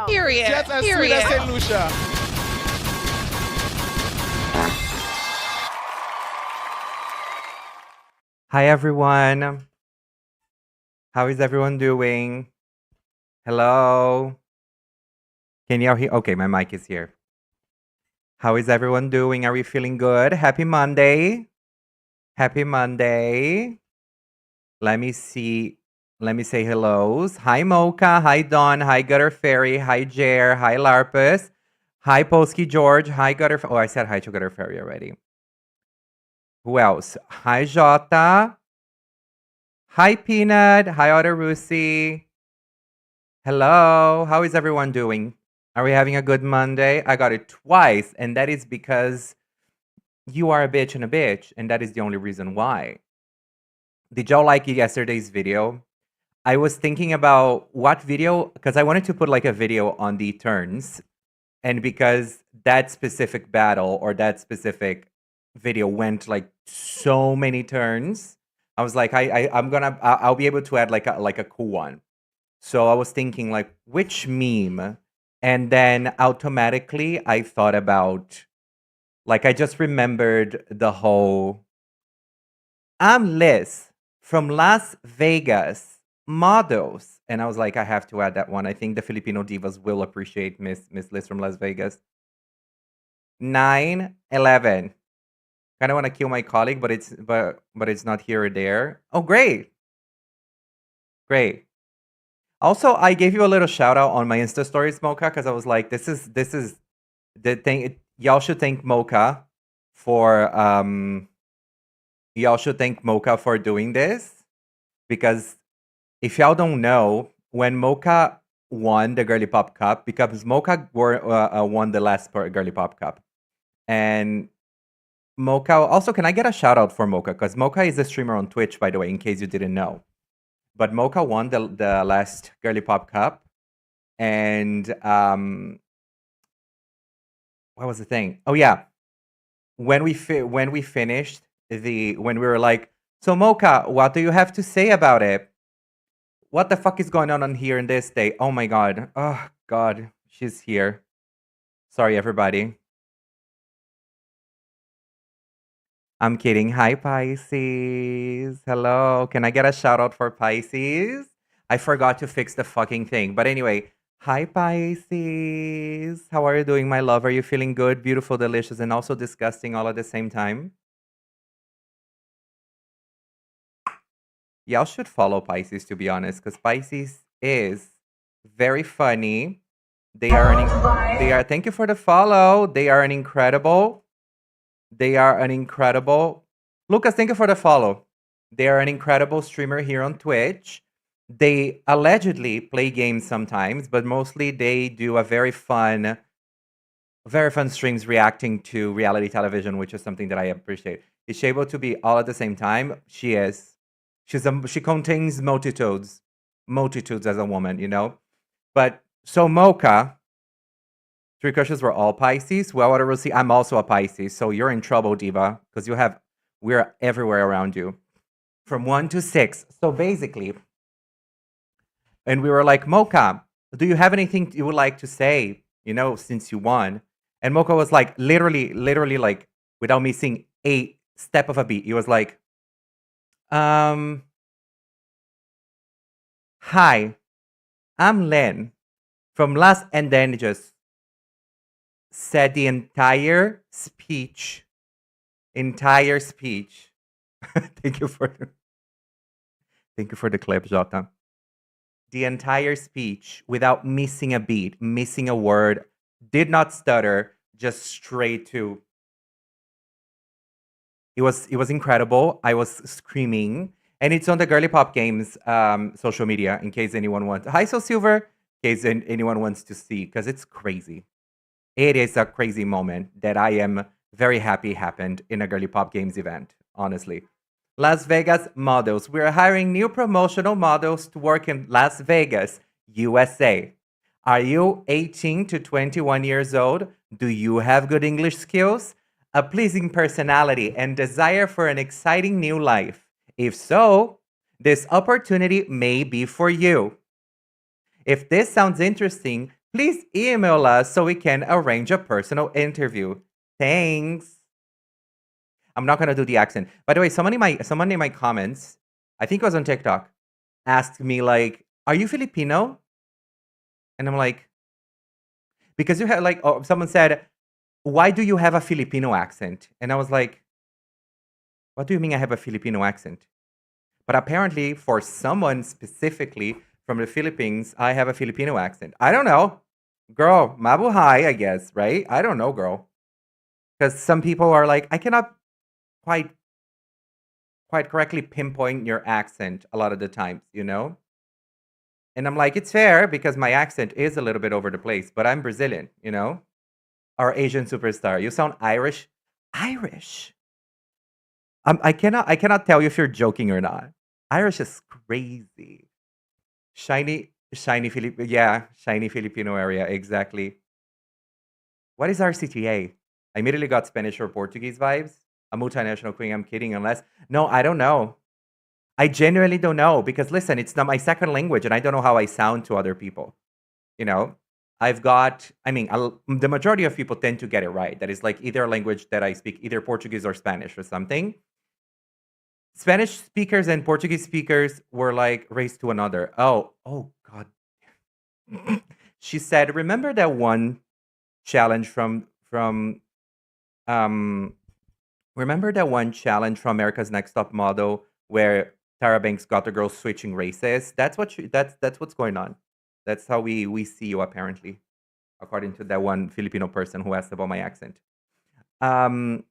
Period. Just as sweet as St. Lucia. Hi everyone. How is everyone doing? Hello. Can y'all hear? Okay, my mic is here. How is everyone doing? Are we feeling good? Happy Monday. Happy Monday. Let me see. Let me say hellos. Hi Mocha. Hi Dawn. Hi Gutter Fairy. Hi Jer. Hi Larpus. Hi Polsky George. Hi Gutter. Oh, I said hi to Gutter Fairy already. Who else? Hi Jota. Hi Peanut. Hi Otter Rusi. Hello. How is everyone doing? Are we having a good Monday? I got it twice, and that is because you are a bitch and a bitch, and that is the only reason why. Did y'all like yesterday's video? I was thinking about what video, because I wanted to put like a video on the turns, and because that specific battle or that specific video went like so many turns, I was like, I'll be able to add like a cool one. So I was thinking like which meme, and then automatically I thought about, like, I just remembered the whole I'm Liz from Las Vegas models. And I was like, I have to add that one. I think the Filipino divas will appreciate Miss Liz from Las Vegas. 9/11. Kind of want to kill my colleague, but it's not here or there. Oh, great. Great. Also, I gave you a little shout out on my Insta stories, Mocha, because I was like, this is the thing. Y'all should thank Mocha for doing this, because if y'all don't know, when Mocha won the Girly Pop Cup, because Mocha won the last Girly Pop Cup, and Mocha also, can I get a shout out for Mocha, because Mocha is a streamer on Twitch, by the way, in case you didn't know. But Mocha won the last Girly Pop Cup, and what was the thing? Oh yeah, when we finished when we were like, so Mocha, what do you have to say about it? What the fuck is going on here in this day? Oh my god. Oh god, she's here. Sorry everybody. I'm kidding. Hi Pisces. Hello. Can I get a shout out for Pisces? I forgot to fix the fucking thing. But anyway, hi Pisces. How are you doing, my love? Are you feeling good, beautiful, delicious, and also disgusting all at the same time? Y'all should follow Pisces, to be honest, because Pisces is very funny. They are thank you for the follow. They are an incredible. Lucas, thank you for the follow. They are an incredible streamer here on Twitch. They allegedly play games sometimes, but mostly they do a very fun streams reacting to reality television, which is something that I appreciate. Is she able to be all at the same time? She is. She contains multitudes as a woman, you know. But so Mocha, Three Crushes were all Pisces. Well, what I will see, I'm also a Pisces, so you're in trouble, Diva, because we're everywhere around you, from 1 to 6. So basically, and we were like, Mocha, do you have anything you would like to say? You know, since you won. And Mocha was like, literally, like, without missing a step of a beat, he was like, hi, I'm Len from Las, and then just said the entire speech. Thank you for the clip, Jota. The entire speech without missing a beat, missing a word, did not stutter, just straight to. It was incredible. I was screaming, and it's on the Girly Pop Games social media in case anyone wants. Hi, So Silver. In case anyone wants to see, because it's crazy. It is a crazy moment that I am very happy happened in a Girly Pop Games event, honestly. Las Vegas models. We're hiring new promotional models to work in Las Vegas, USA. Are you 18 to 21 years old? Do you have good English skills, a pleasing personality, and desire for an exciting new life? If so, This opportunity may be for you. If this sounds interesting, please email us so we can arrange a personal interview. Thanks. I'm not gonna do the accent. By the way, someone in my comments, I think it was on TikTok, asked me like, "Are you Filipino?" And I'm like, because you have like, oh, someone said, "Why do you have a Filipino accent?" And I was like, "What do you mean I have a Filipino accent?" But apparently, for someone specifically from the Philippines, I have a Filipino accent. I don't know, girl. Mabuhay, I guess, right? I don't know, girl. Because some people are like, I cannot quite correctly pinpoint your accent a lot of the times, you know? And I'm like, it's fair because my accent is a little bit over the place, but I'm Brazilian, you know? Our Asian superstar. You sound Irish. Irish. I cannot tell you if you're joking or not. Irish is crazy. Shiny yeah, shiny Filipino area, exactly. What is RCTA? I immediately got Spanish or Portuguese vibes. A multinational queen, I'm kidding, unless no, I don't know. I genuinely don't know because listen, it's not my second language and I don't know how I sound to other people. You know, the majority of people tend to get it right. That is like either a language that I speak, either Portuguese or Spanish or something. Spanish speakers and Portuguese speakers were like raised to another. Oh God. She said, remember that one challenge um remember that one challenge from America's Next Top Model where Tara Banks got the girls switching races? That's what's going on. That's how we see you apparently, according to that one Filipino person who asked about my accent. Um,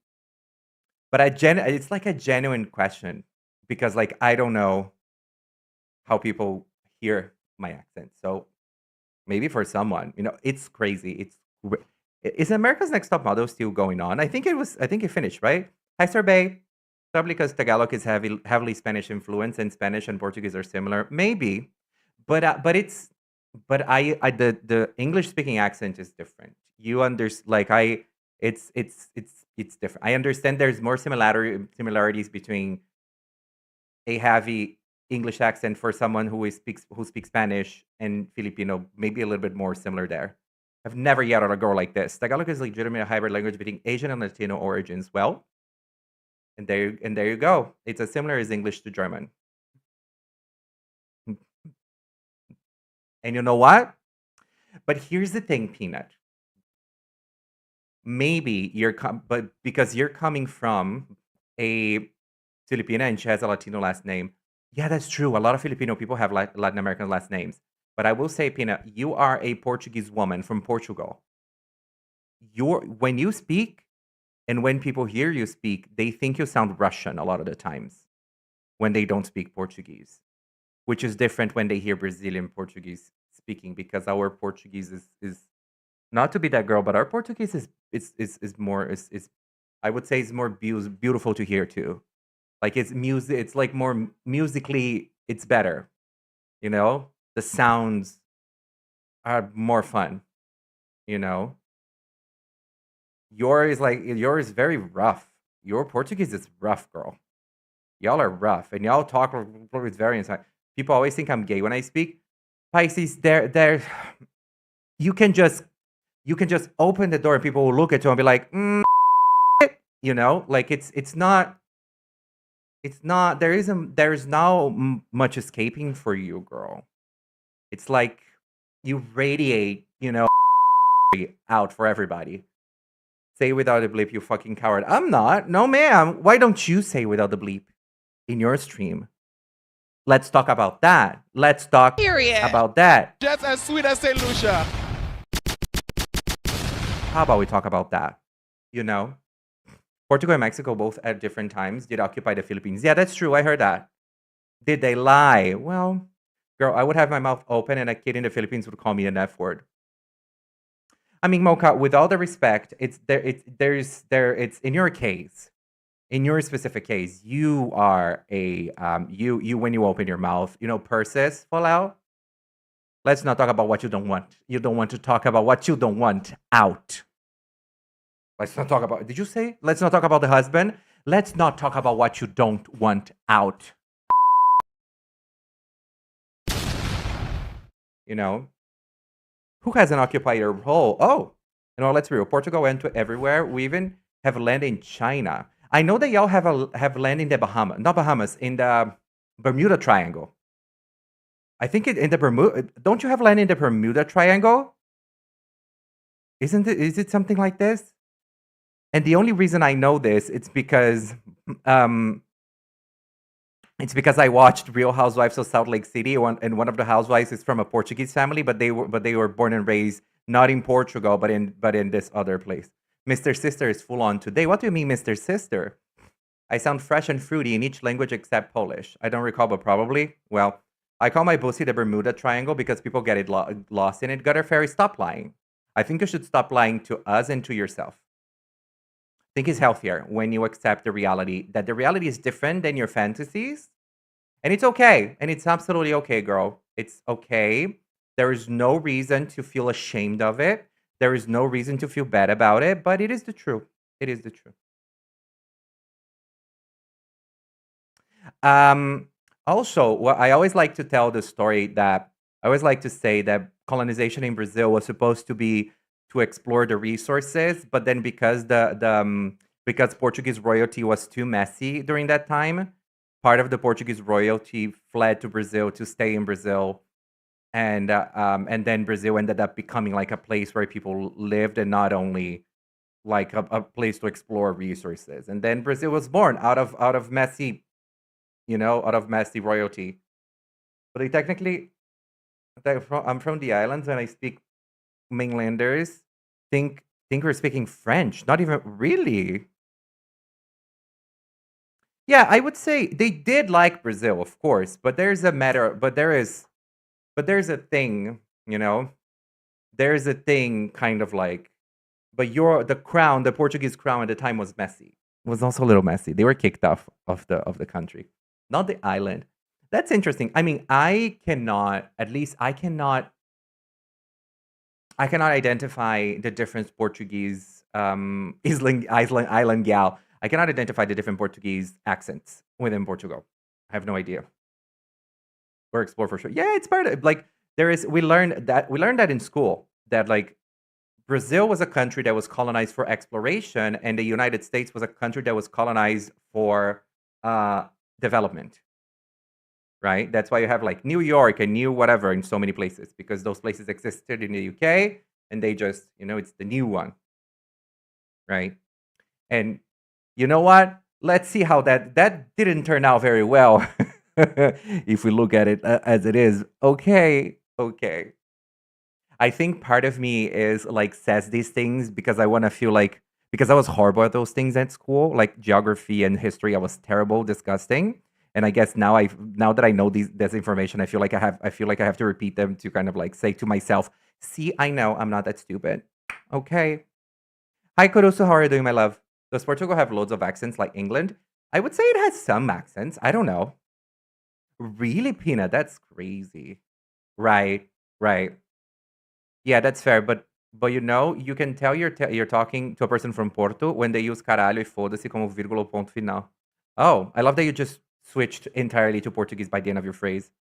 but it's like a genuine question because like I don't know how people hear my accent. So maybe for someone, you know, it's crazy. Is America's Next Top Model still going on? I think it was. I think it finished, right? Hi, Sir Bay. Probably because Tagalog is heavily Spanish influence, and Spanish and Portuguese are similar. Maybe, but it's but I the English speaking accent is different. You understand? Like it's different. I understand there's more similarities between a heavy English accent for someone who speaks Spanish and Filipino, maybe a little bit more similar there. I've never yet on a girl like this. Tagalog is legitimate a hybrid language between Asian and Latino origins. Well, and there you go. It's as similar as English to German. And you know what? But here's the thing, Peanut. Maybe but because you're coming from a Filipina and she has a Latino last name. Yeah, that's true. A lot of Filipino people have Latin American last names. But I will say, Pina, you are a Portuguese woman from Portugal. When you speak and when people hear you speak, they think you sound Russian a lot of the times when they don't speak Portuguese, which is different when they hear Brazilian Portuguese speaking because our Portuguese is not to be that girl, but our Portuguese is more is I would say is more beautiful to hear too. Like it's music, it's like more musically, it's better. You know, the sounds are more fun. You know, yours is very rough. Your Portuguese is rough, girl. Y'all are rough, and y'all talk with very inside. People always think I'm gay when I speak. Pisces, there, you can just open the door and people will look at you and be like, you know, like it's not there's now much escaping for you, girl. It's like you radiate, you know, out for everybody. Say without a bleep, you fucking coward. I'm not. No, ma'am. Why don't you say without the bleep in your stream? Let's talk about that. Let's talk about that. Just as sweet as St. Lucia. How about we talk about that? You know, Portugal and Mexico both at different times did occupy the Philippines. Yeah, that's true. I heard that. Did they lie? Well, girl, I would have my mouth open and a kid in the Philippines would call me an F word. I mean, Mocha, with all the respect, it's in your case, in your specific case, you are a you when you open your mouth, you know, purses fall out. Let's not talk about what you don't want. You don't want to talk about what you don't want out. Let's not talk about. Did you say? Let's not talk about the husband. Let's not talk about what you don't want out. You know, who hasn't occupied a role? Oh, let's be real. Portugal went to everywhere. We even have land in China. I know that y'all have land in the Bahamas, not Bahamas, in the Bermuda Triangle. I think in the Bermuda. Don't you have land in the Bermuda Triangle? Isn't it? Is it something like this? And the only reason I know this, um, it's because I watched Real Housewives of Salt Lake City, and one of the housewives is from a Portuguese family, but they were born and raised not in Portugal, but in this other place. Mr. Sister is full on today. What do you mean, Mr. Sister? I sound fresh and fruity in each language except Polish. I don't recall, but probably. Well, I call my pussy the Bermuda Triangle because people get it lost in it. Gutter Fairy, stop lying. I think you should stop lying to us and to yourself. I think it's healthier when you accept the reality that the reality is different than your fantasies. And it's okay. And it's absolutely okay, girl. It's okay. There is no reason to feel ashamed of it. There is no reason to feel bad about it, but it is the truth. It is the truth. Um, Also, I always like to tell the story that I always like to say that colonization in Brazil was supposed to be to explore the resources, but then because Portuguese royalty was too messy during that time, part of the Portuguese royalty fled to Brazil to stay in Brazil, and then Brazil ended up becoming like a place where people lived and not only like a place to explore resources. And then Brazil was born out of messy, out of messy royalty. But I technically, I'm from the islands and I speak mainlanders. Think we're speaking French. Not even really. Yeah, I would say they did like Brazil, of course, but there's a thing, there's a thing kind of like, but the Portuguese crown at the time was messy. It was also a little messy. They were kicked off of the country, not the island. That's interesting. I mean, I cannot identify the different Portuguese island gal. I cannot identify the different Portuguese accents within Portugal. I have no idea. Or explore for sure. Yeah, it's part of like there is we learned that in school that like Brazil was a country that was colonized for exploration, and the United States was a country that was colonized for uh, development. Right? That's why you have like New York and New whatever in so many places because those places existed in the UK and they just, it's the new one, right? And you know what? Let's see how that didn't turn out very well if we look at it as it is. Okay, okay. I think part of me is like says these things because I want to feel like because I was horrible at those things at school, like geography and history. I was terrible, disgusting. And I guess now that I know this information, I feel like I have to repeat them to kind of like say to myself, see, I know I'm not that stupid. Okay. Hi Kurusu, how are you doing, my love? Does Portugal have loads of accents like England? I would say it has some accents. I don't know. Really, Pina? That's crazy. Right, right. Yeah, that's fair. But you can tell you're talking to a person from Porto when they use caralho e foda-se como vírgula ou ponto final. Oh, I love that you just switched entirely to Portuguese by the end of your phrase.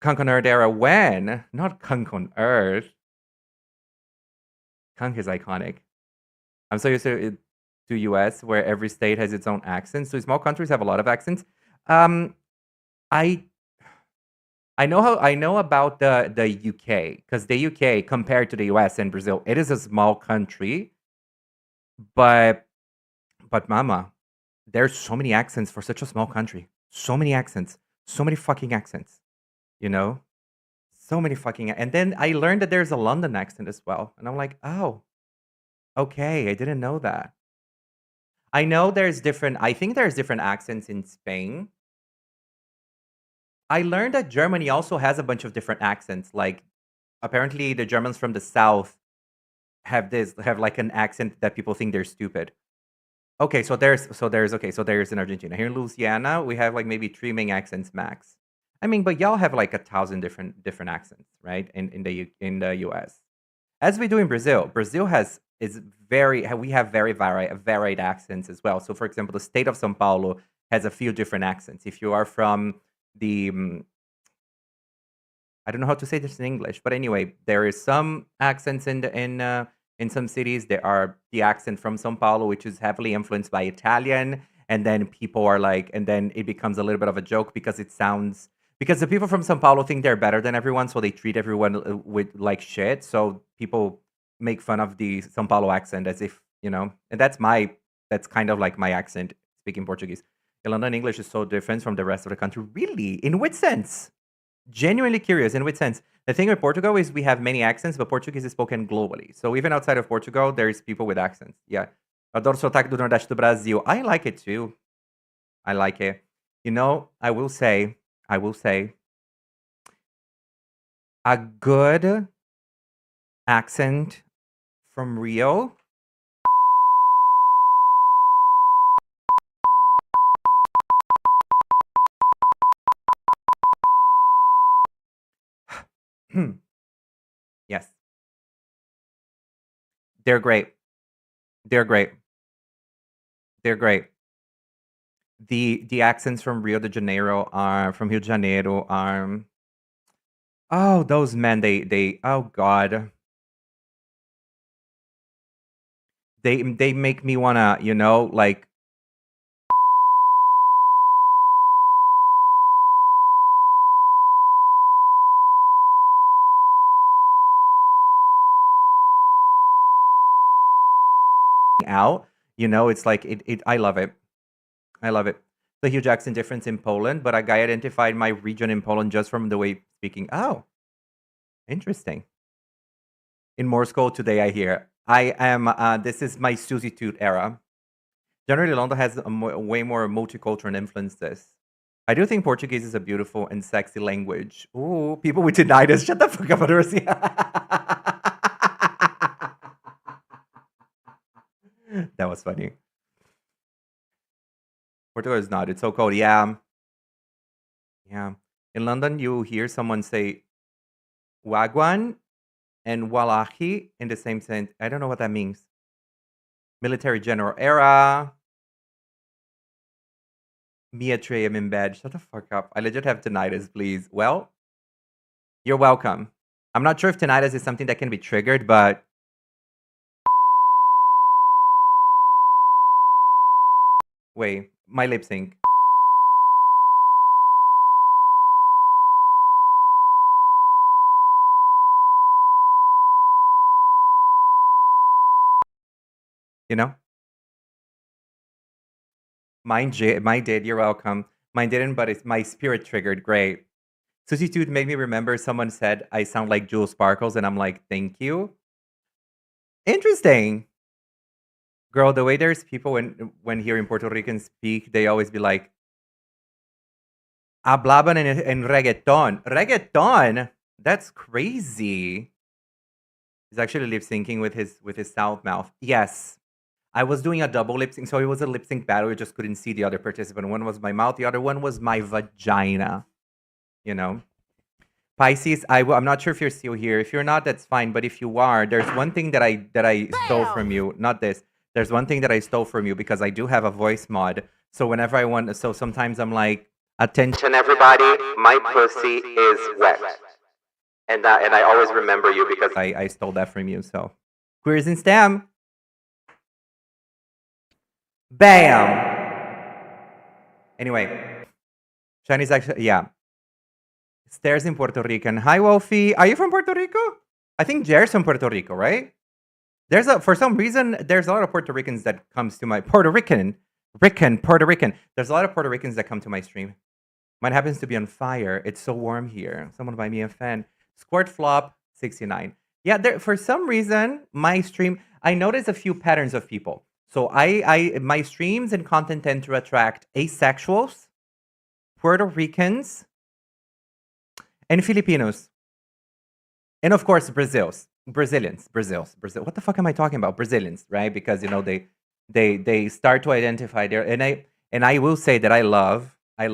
Kunk on Earth era when? Not Kunk on Earth. Kunk is iconic. I'm so used to US where every state has its own accent. So small countries have a lot of accents. Um, I I know about the UK because the UK compared to the US and Brazil, it is a small country, but mama, there's so many accents for such a small country. So many accents. So many fucking accents, you know? So many fucking and then I learned that there's a London accent as well. And I'm like, "Oh, okay, I didn't know that." I think there's different accents in Spain. I learned that Germany also has a bunch of different accents. Like apparently the Germans from the south have like an accent that people think they're stupid. Okay, so there's in Argentina. Here in Louisiana, we have like maybe three main accents max. I mean, but y'all have like 1,000 different accents, right? In the US. As we do in Brazil. Brazil has is very we have very varied accents as well. So for example, the state of São Paulo has a few different accents. If you are from the I don't know how to say this in English, but anyway, there is some accents in some cities. There are the accent from São Paulo, which is heavily influenced by Italian, and then people are like, and then it becomes a little bit of a joke because it sounds because the people from São Paulo think they're better than everyone, so they treat everyone with like shit. So people make fun of the São Paulo accent as if and that's kind of like my accent speaking Portuguese. London English is so different from the rest of the country. Really? In which sense? Genuinely curious. In which sense? The thing with Portugal is we have many accents, but Portuguese is spoken globally. So even outside of Portugal, there's people with accents. Yeah. Adoro sotaque do Nordeste do Brasil. I like it too. I like it. I will say, a good accent from Rio. Yes. They're great. They're great. They're great. The accents from Rio de Janeiro are oh, those men, they oh god. They make me wanna, like out. It's like it I love it. I love it. The huge accent difference in Poland, but a guy identified my region in Poland just from the way speaking. Oh, interesting. In Morse code today, I hear. I am. This is my substitute era. Generally, London has way more multicultural influences. I do think Portuguese is a beautiful and sexy language. Ooh, people with tinnitus. Shut the fuck up, Adorsi. That was funny. Portugal is not. It's so cold. Yeah. Yeah. In London, you hear someone say wagwan and wallahi in the same sentence. I don't know what that means. Military general era. Me at 3 a.m. in bed. Shut the fuck up. I legit have tinnitus, please. Well, you're welcome. I'm not sure if tinnitus is something that can be triggered, but wait, my lip sync. You know? Mine did. You're welcome. Mine didn't, but it's my spirit triggered. Great. Substitute made me remember someone said I sound like Jewel Sparkles, and I'm like, thank you. Interesting. Girl, the way there's people when hearing Puerto Ricans speak, they always be like, hablaban en reggaeton. Reggaeton? That's crazy. He's actually lip syncing with his south mouth. Yes. I was doing a double lip sync, so it was a lip sync battle. You just couldn't see the other participant. One was my mouth, the other one was my vagina. Pisces, I'm not sure if you're still here. If you're not, that's fine. But if you are, there's one thing that I stole from you. Not this. There's one thing that I stole from you because I do have a voice mod. So whenever I want, so sometimes I'm like, attention everybody, my pussy is wet. And I always remember you because I stole that from you. So queers in STEM. Bam. Anyway, Chinese actually, yeah. Stairs in Puerto Rican. Hi, Wolfie. Are you from Puerto Rico? I think Jer's from Puerto Rico, right? For some reason, there's a lot of Puerto Ricans that comes to my Puerto Rican. There's a lot of Puerto Ricans that come to my stream. Mine happens to be on fire. It's so warm here. Someone buy me a fan. Squirt Flop 69. Yeah, for some reason, my stream, I notice a few patterns of people. So my streams and content tend to attract asexuals, Puerto Ricans, and Filipinos. And of course, Brazilians. What the fuck am I talking about? Brazilians, right? Because they start to identify there. And I will say that I live and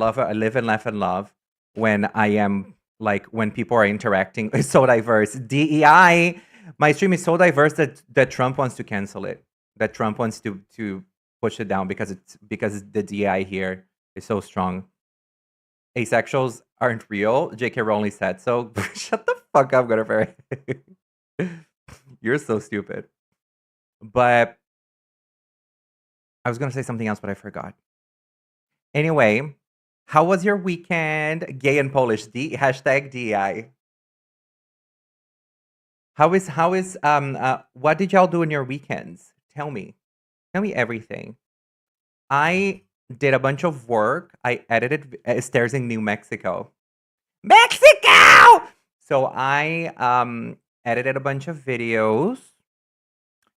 laugh and love when I am like when people are interacting. It's so diverse. DEI. My stream is so diverse that Trump wants to cancel it. That Trump wants to push it down because the DEI here is so strong. Asexuals aren't real. J.K. Rowling said so. Shut the fuck up, Godfrey. You're so stupid. But I was gonna say something else, but I forgot. Anyway, how was your weekend? Gay and Polish. Hashtag DI. What did y'all do in your weekends? Tell me. Tell me everything. I did a bunch of work. I edited Stairs in New Mexico. Mexico! So I edited a bunch of videos.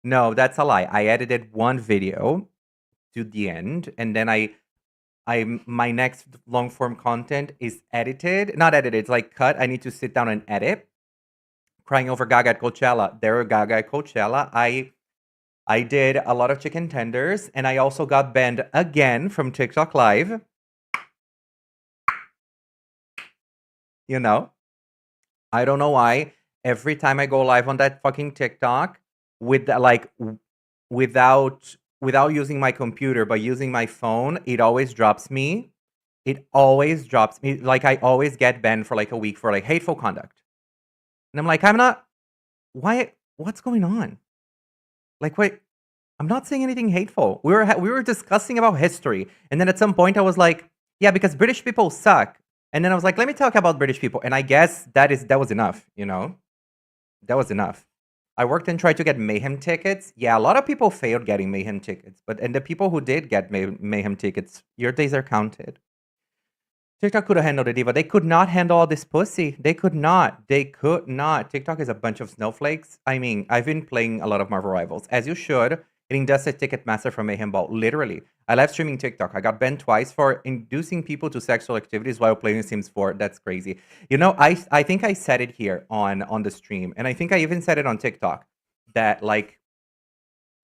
No, that's a lie. I edited one video to the end, and then my next long form content is edited. Not edited, it's like cut. I need to sit down and edit. Crying over Gaga at Coachella. There, Gaga at Coachella. I did a lot of chicken tenders, and I also got banned again from TikTok Live. You know, I don't know why. Every time I go live on that fucking TikTok, with without using my computer but using my phone, it always drops me. It always drops me. Like I always get banned for like a week for like hateful conduct. And I'm like, I'm not. Why? What's going on? Like, wait, I'm not saying anything hateful. We were discussing about history, and then at some point I was like, yeah, because British people suck. And then I was like, let me talk about British people. And I guess that was enough. You know, that was enough. I worked and tried to get Mayhem tickets. Yeah, a lot of people failed getting Mayhem tickets, and the people who did get Mayhem tickets, your days are counted. TikTok could have handled it, Diva. They could not handle all this pussy. They could not. They could not. TikTok is a bunch of snowflakes. I mean, I've been playing a lot of Marvel Rivals, as you should. Getting Dusted Ticketmaster from Mayhem Ball. Literally. I live streaming TikTok. I got banned twice for inducing people to sexual activities while playing Sims 4. That's crazy. You know, I think I said it here on the stream, and I think I even said it on TikTok that like,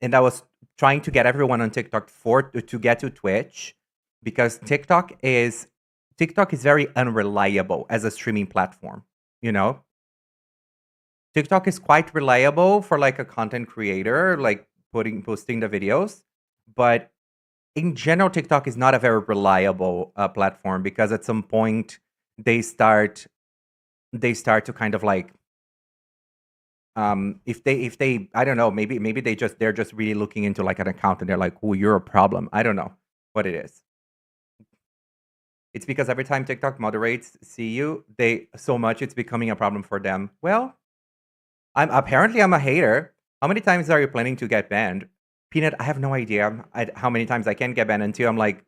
and I was trying to get everyone on TikTok to get to Twitch because TikTok is very unreliable as a streaming platform. You know, TikTok is quite reliable for like a content creator, like posting the videos, but in general, TikTok is not a very reliable platform because at some point they start to kind of like if they I don't know, maybe they're just really looking into like an account and they're like, oh, you're a problem. I don't know what it is. It's because every time TikTok moderates see you, it's becoming a problem for them. Well, I'm a hater. How many times are you planning to get banned? Peanut, I have no idea how many times I can get banned until I'm like,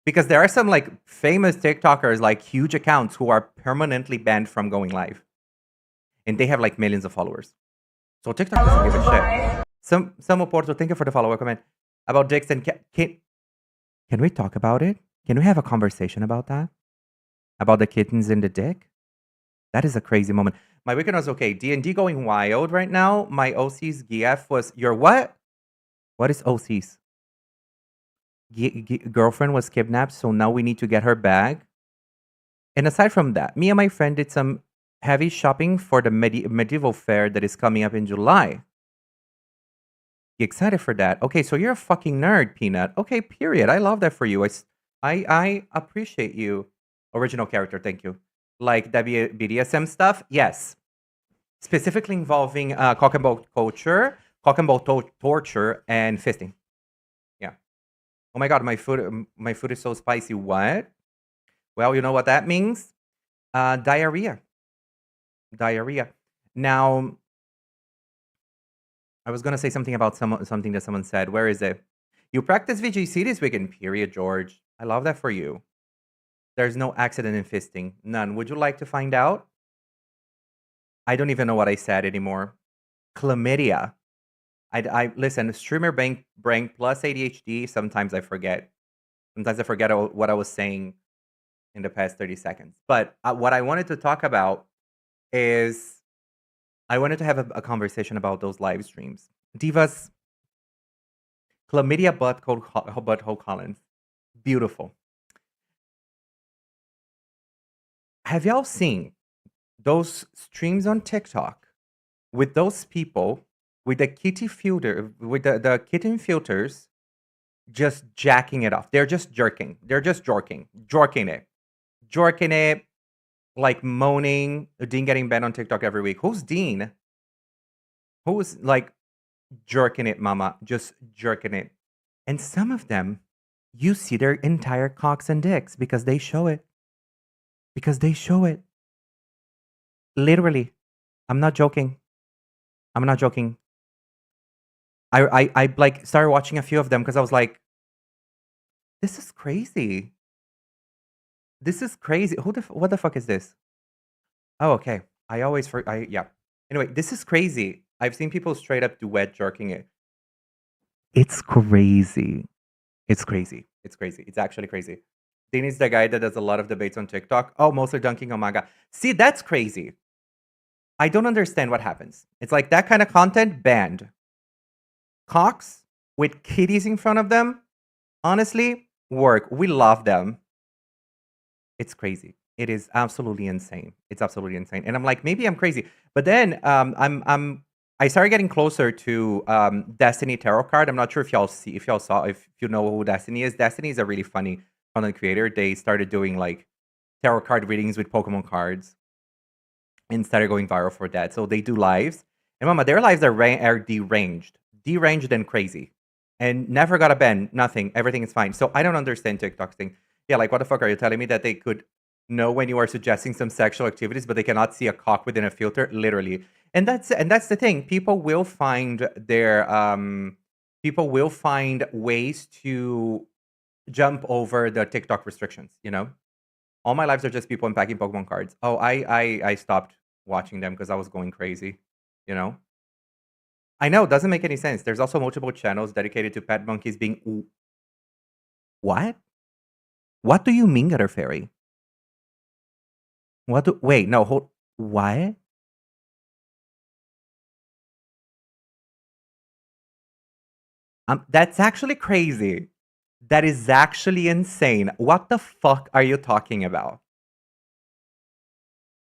because there are some like famous TikTokers, like huge accounts who are permanently banned from going live. And they have like millions of followers. So TikTok doesn't give a shit. Some Oporto, thank you for the follow-up comment about dicks and can we talk about it? Can we have a conversation about that? About the kittens and the dick? That is a crazy moment. My weekend was okay. D&D going wild right now. My OC's GF was your what? What is OC's? Girlfriend was kidnapped, so now we need to get her back. And aside from that, me and my friend did some heavy shopping for the medieval fair that is coming up in July. You excited for that? Okay, so you're a fucking nerd, Peanut. Okay, period. I love that for you. I appreciate you. Original character, thank you. Like BDSM stuff? Yes. Specifically involving cock and ball culture, torture, and fisting. Yeah. Oh my god, my food is so spicy. What? Well, you know what that means? Diarrhea. Diarrhea. Now, I was gonna say something about something that someone said. Where is it? You practice VGC this weekend, period, George. I love that for you. There's no accident in fisting. None. Would you like to find out? I don't even know what I said anymore. Chlamydia. I listen, streamer brain plus ADHD. Sometimes I forget. Sometimes I forget what I was saying in the past 30 seconds. But what I wanted to talk about is I wanted to have a conversation about those live streams. Divas, chlamydia butthole Collins. Beautiful. Have y'all seen those streams on TikTok with those people with the kitty filter, with the kitten filters, just jacking it off? They're just jerking. They're just jorking it. like moaning, Dean getting banned on TikTok every week. Who's Dean? Who's like jerking it, mama? Just jerking it. And some of them, you see their entire cocks and dicks because they show it. Because they show it. Literally. I'm not joking. I'm not joking. I like started watching a few of them because I was like, this is crazy. This is crazy. What the fuck is this? Oh, okay. Yeah. Anyway, this is crazy. I've seen people straight up duet jerking it. It's crazy. It's crazy. It's crazy. It's actually crazy. Dean is the guy that does a lot of debates on TikTok. Oh, mostly dunking on manga. See, that's crazy. I don't understand what happens. It's like that kind of content banned. Cocks with kitties in front of them, honestly, work. We love them. It's crazy. It is absolutely insane. It's absolutely insane. And I'm like, maybe I'm crazy. But then I started getting closer to Destiny Tarot card. I'm not sure if you know who Destiny is. Destiny is a really funny content creator. They started doing like tarot card readings with Pokemon cards and started going viral for that. So they do lives. And mama, their lives are deranged and crazy. And never got a ban, nothing. Everything is fine. So I don't understand TikTok's thing. Yeah, like what the fuck are you telling me that they could know when you are suggesting some sexual activities, but they cannot see a cock within a filter? Literally. And that's the thing. People will find ways to jump over the TikTok restrictions, you know? All my lives are just people unpacking Pokemon cards. Oh, I stopped watching them because I was going crazy, you know? I know, it doesn't make any sense. There's also multiple channels dedicated to pet monkeys being. What? What do you mean, Gutter Fairy? Wait, no, hold. What? That's actually crazy. That is actually insane. What the fuck are you talking about?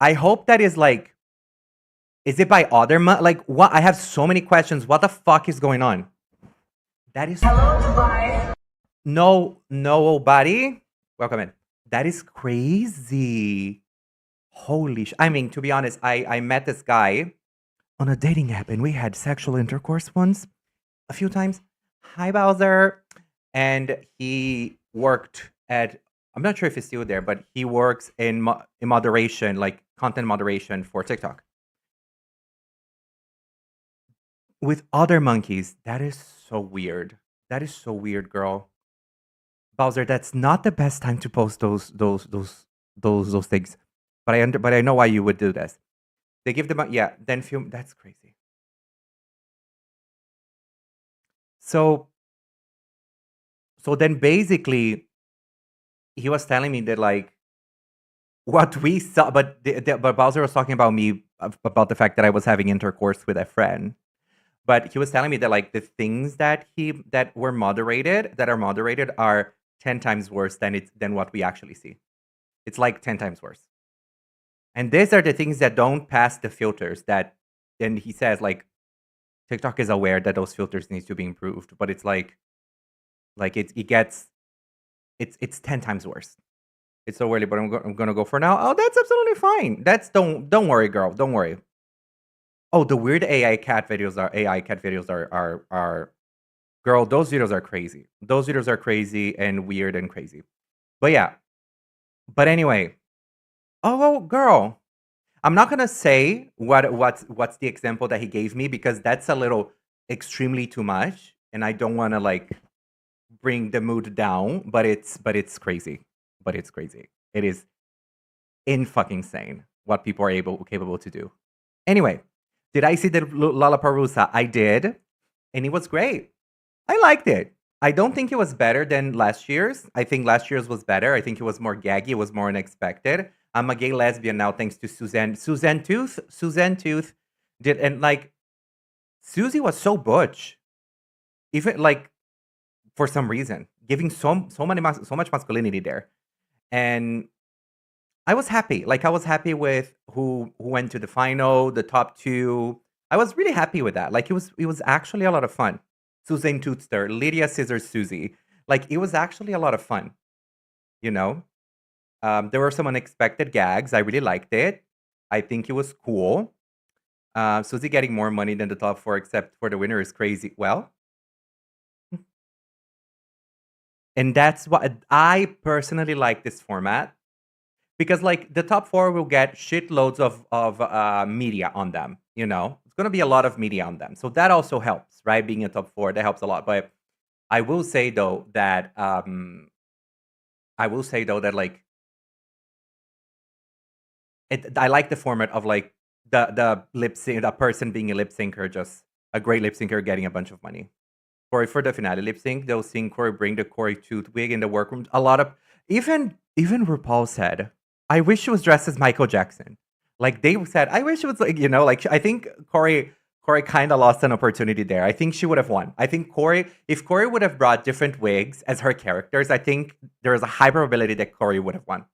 I hope that is like. Is it by other like what? I have so many questions. What the fuck is going on? That is. Hello, Dubai. No, nobody. Welcome in. That is crazy. Holy I mean, to be honest, I met this guy on a dating app and we had sexual intercourse once, a few times. Hi, Bowser. And he worked at, I'm not sure if he's still there, but he works in moderation, like content moderation for TikTok. With other monkeys. That is so weird. That is so weird, girl. Bowser, that's not the best time to post those things. But I know why you would do this. They give them then film. That's crazy. So then basically, he was telling me that like what we saw, but but Bowser was talking about me about the fact that I was having intercourse with a friend. But he was telling me that like the things that are moderated are 10 times worse than what we actually see. It's like 10 times worse. And these are the things that don't pass the filters that then he says like TikTok is aware that those filters needs to be improved, but it's like it's 10 times worse. It's so early, but I'm gonna go for now. Oh, that's absolutely fine. That's don't worry, girl. Don't worry. Oh, the weird AI cat videos are girl, those videos are crazy. Those videos are crazy and weird and crazy. But yeah. But anyway. Oh, girl. I'm not gonna say what's the example that he gave me because that's a little extremely too much, and I don't want to like bring the mood down. But it's crazy. But it's crazy. It is in fucking insane what people are capable to do. Anyway, did I see the Lollapalooza? I did, and it was great. I liked it. I don't think it was better than last year's. I think last year's was better. I think it was more gaggy. It was more unexpected. I'm a gay lesbian now, thanks to Suzanne. Suzanne Tooth did, and like Susie was so butch, even like for some reason, giving so much masculinity there, and I was happy. Like I was happy with who went to the final, the top two. I was really happy with that. Like it was actually a lot of fun. Suzanne Tootster, Lydia Scissors Susie. Like it was actually a lot of fun, you know? There were some unexpected gags. I really liked it. I think it was cool. Susie getting more money than the top four, except for the winner, is crazy. Well, and that's what I personally like this format because, like, the top four will get shitloads of media on them. You know, it's gonna be a lot of media on them, so that also helps, right? Being a top four, that helps a lot. But I will say though that like I like the format of like the lip sync, the person being a lip syncer, just a great lip syncer getting a bunch of money. Corey for the finale lip sync, they'll sing Corey bring the Corey tooth wig in the workroom. A lot of even RuPaul said, I wish she was dressed as Michael Jackson. Like they said, I wish it was like, like I think Corey kind of lost an opportunity there. I think she would have won. I think if Corey would have brought different wigs as her characters, I think there is a high probability that Corey would have won,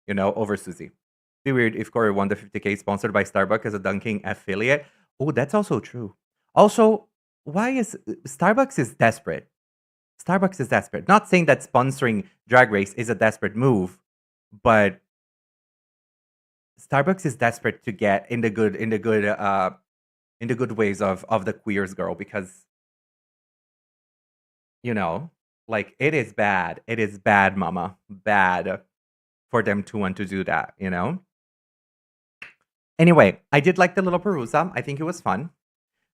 over Susie. Be weird if Corey won the 50K sponsored by Starbucks as a dunking affiliate. Oh, that's also true. Also, why is Starbucks is desperate? Starbucks is desperate. Not saying that sponsoring Drag Race is a desperate move, but Starbucks is desperate to get in the good ways of the queers girl because like it is bad. It is bad, mama. Bad for them to want to do that, Anyway, I did like the little Perusa. I think it was fun.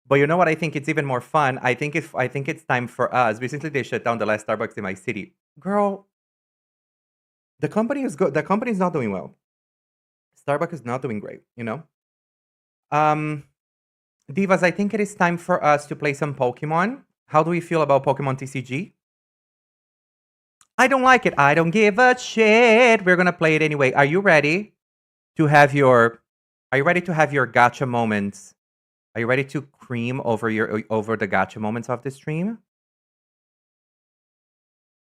But you know what? I think it's even more fun. I think it's time for us. Recently, they shut down the last Starbucks in my city. Girl, the company is good. The company is not doing well. Starbucks is not doing great. Um, Divas, I think it is time for us to play some Pokemon. How do we feel about Pokemon TCG? I don't like it. I don't give a shit. We're gonna play it anyway. Are you ready to have your? Are you ready to have your gotcha moments? Are you ready to cream over the gotcha moments of the stream?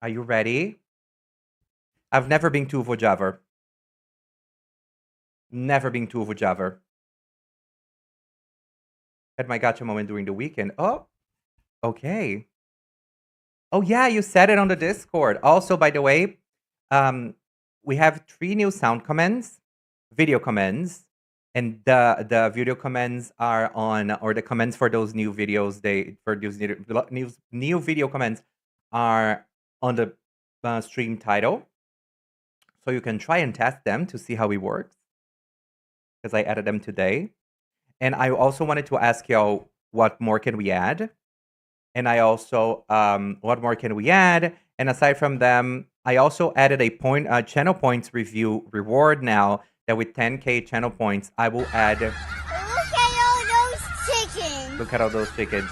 Are you ready? I've never been to Vojaver. Never been to Vojaver. Had my gotcha moment during the weekend. Oh, okay. Oh yeah, you said it on the Discord. Also, by the way, we have 3 new sound comments, video comments, and the video comments are on, or the comments for those new videos. For those new video comments are on the stream title, so you can try and test them to see how it works. Because I added them today, and I also wanted to ask y'all what more can we add. And I also, what more can we add? And aside from them, I also added a channel points review reward now that with 10K channel points, I will add. Look at all those chickens. Look at all those chickens.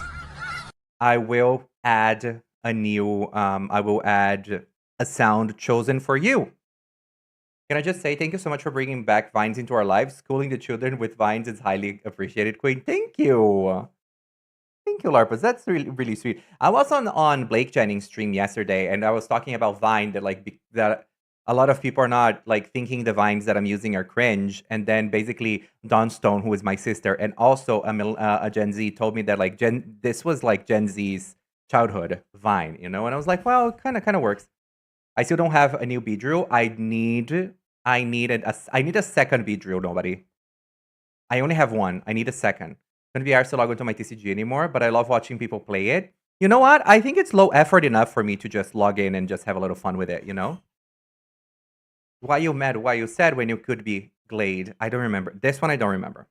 I will add a sound chosen for you. Can I just say thank you so much for bringing back Vines into our lives? Schooling the children with Vines is highly appreciated, Queen. Thank you. Thank you, Larpas. That's really, really sweet. I was on Blake Jennings' stream yesterday, and I was talking about Vine that that a lot of people are not like thinking the Vines that I'm using are cringe. And then basically Dawn Stone, who is my sister, and also a Gen Z, told me that like this was like Gen Z's childhood Vine, And I was like, well, it kind of works. I still don't have a new Beedrill. I need a second Beedrill. Nobody. I only have one. I need a second. Couldn't be asked to log into my TCG anymore, but I love watching people play it. You know what? I think it's low effort enough for me to just log in and just have a little fun with it, Why you mad? Why you sad when you could be Glade? I don't remember. This one I don't remember.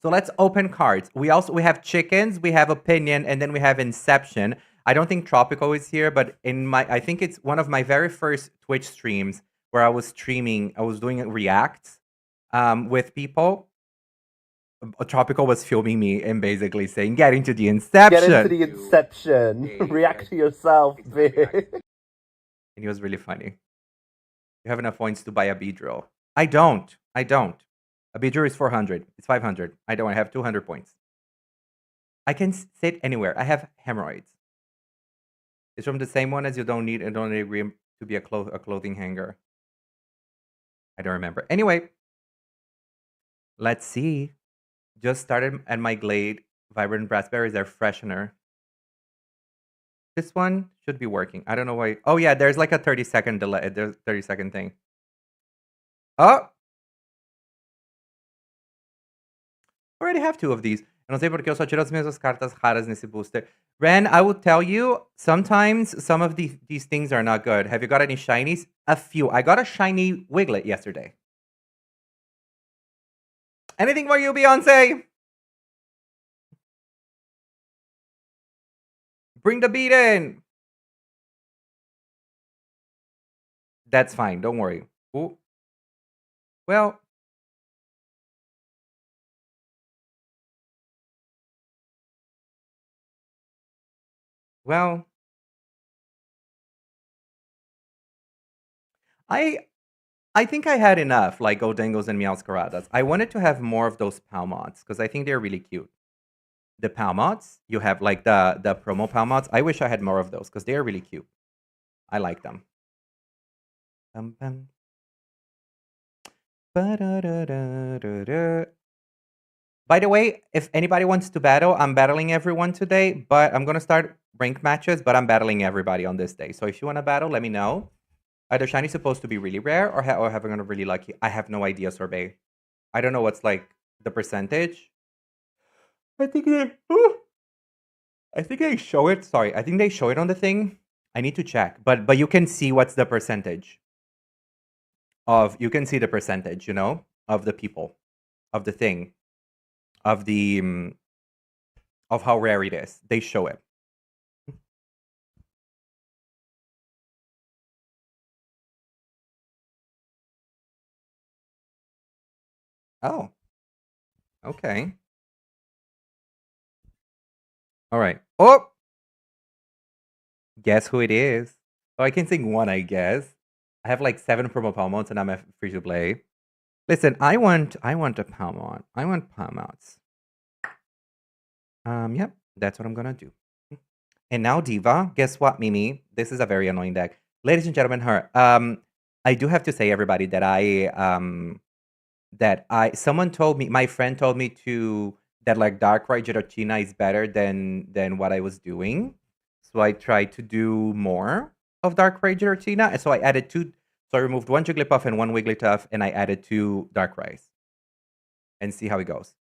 So let's open cards. We have chickens, we have opinion, and then we have Inception. I don't think Tropical is here, but I think it's one of my very first Twitch streams where I was streaming. I was doing reacts with people. Tropical was filming me and basically saying, "Get into the Inception." Get into the Inception. React to yourself, bitch. And he was really funny. You have enough points to buy a Beedrill. I don't. A Beedrill is 400. It's 500. I don't. I have 200 points. I can sit anywhere. I have hemorrhoids. It's from the same one as you don't need agree to be a clothing hanger. I don't remember. Anyway, let's see. Just started at my Glade Vibrant Raspberries. They're freshener. This one should be working. I don't know why. Oh yeah, there's like a 30-second delay. There's 30-second thing. Oh! Already have 2 of these. Eu não sei porque eu só tiro as mesmas cartas raras nesse booster. Ren, I will tell you, sometimes some of these things are not good. Have you got any shinies? A few. I got a shiny Wiglet yesterday. Anything for you, Beyonce? Bring the beat in. That's fine. Don't worry. Ooh. Well. Well. I think I had enough, like Odengos and Meowscaradas. I wanted to have more of those Palmots because I think they're really cute. The Palmots, you have like the promo Palmots. I wish I had more of those because they're really cute. I like them. Bum, bum. Ba-da-da-da-da-da. By the way, if anybody wants to battle, I'm battling everyone today, but I'm gonna start rank matches, but I'm battling everybody on this day. So if you want to battle, let me know. Are the shiny supposed to be really rare or have I gonna really lucky? I have no idea, Sorbet. I don't know what's like the percentage. I think they I think they show it. Sorry, I think they show it on the thing. I need to check. But you can see what's the percentage of you can see the percentage, you know, of the people, of the thing, of the of how rare it is. They show it. Oh. Okay. All right. Oh, guess who it is? Oh, I can sing one, I guess. I have like 7 promo Palmots and I'm free to play. Listen, I want a Palmot. I want Palmots. Yep, that's what I'm gonna do. And now Diva, guess what, Mimi? This is a very annoying deck. Ladies and gentlemen, her. I do have to say, everybody, that someone told me, my friend told me that like Darkrai Giratina is better than what I was doing. So I tried to do more of Darkrai Giratina. And so I added 2. So I removed 1 Jigglypuff and 1 Wigglytuff, and I added 2 Darkrai's. And see how it goes.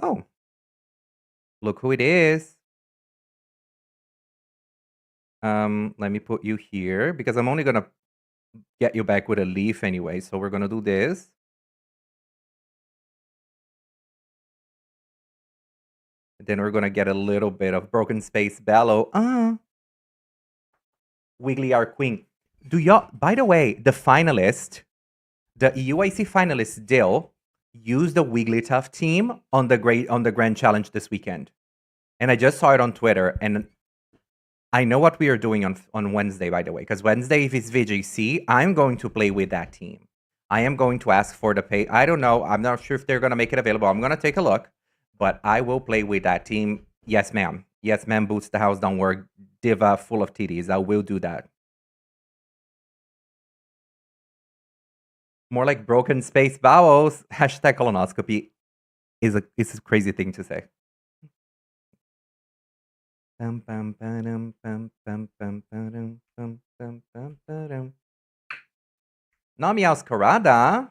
Oh. Look who it is. Let me put you here because I'm only gonna get you back with a leaf anyway. So we're gonna do this. And then we're gonna get a little bit of Broken Space Bellow. Wiggly our queen. Do y'all? By the way, the finalist, the UIC finalist, Dill, used the Wigglytuff team on the Grand Challenge this weekend, and I just saw it on Twitter. And I know what we are doing on Wednesday, by the way, because Wednesday, if it's VGC, I'm going to play with that team. I am going to ask for the pay. I don't know. I'm not sure if they're going to make it available. I'm going to take a look, but I will play with that team. Yes, ma'am. Yes, ma'am. Boots the house down work. Diva full of titties. I will do that. More like broken space bowels. Hashtag colonoscopy is a crazy thing to say. Bum, bum, ba-dum, bum, bum, bum, ba-dum, bum, bum, bum, ba-dum. Não me auscarada.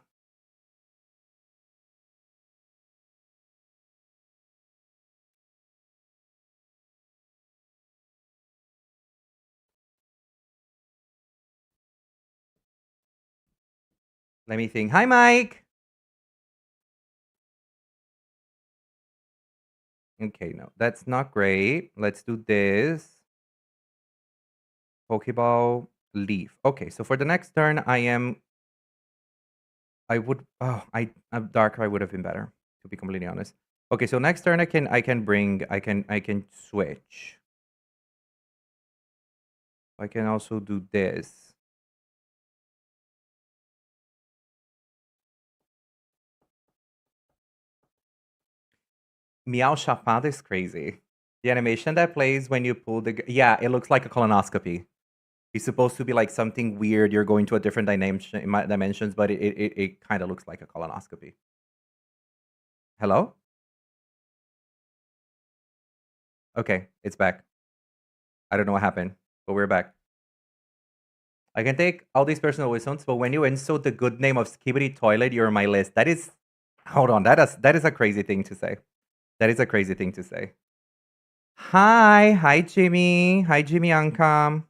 Let me think. Hi, Mike. Okay, no, that's not great. Let's do this. Pokeball, leaf. Okay, so for the next turn, Darkrai would have been better, to be completely honest. Okay, so next turn I can switch. I can also do this. Meow Chapada is crazy. The animation that plays when you pull yeah, it looks like a colonoscopy. It's supposed to be like something weird. You're going to a different dimensions, but it kind of looks like a colonoscopy. Hello? Okay, it's back. I don't know what happened, but we're back. I can take all these personal wisdoms, but when you insult the good name of Skibidi Toilet, you're on my list. That is, hold on, that is a crazy thing to say. That is a crazy thing to say. Hi Jimmy. Hi Jimmy Ankam.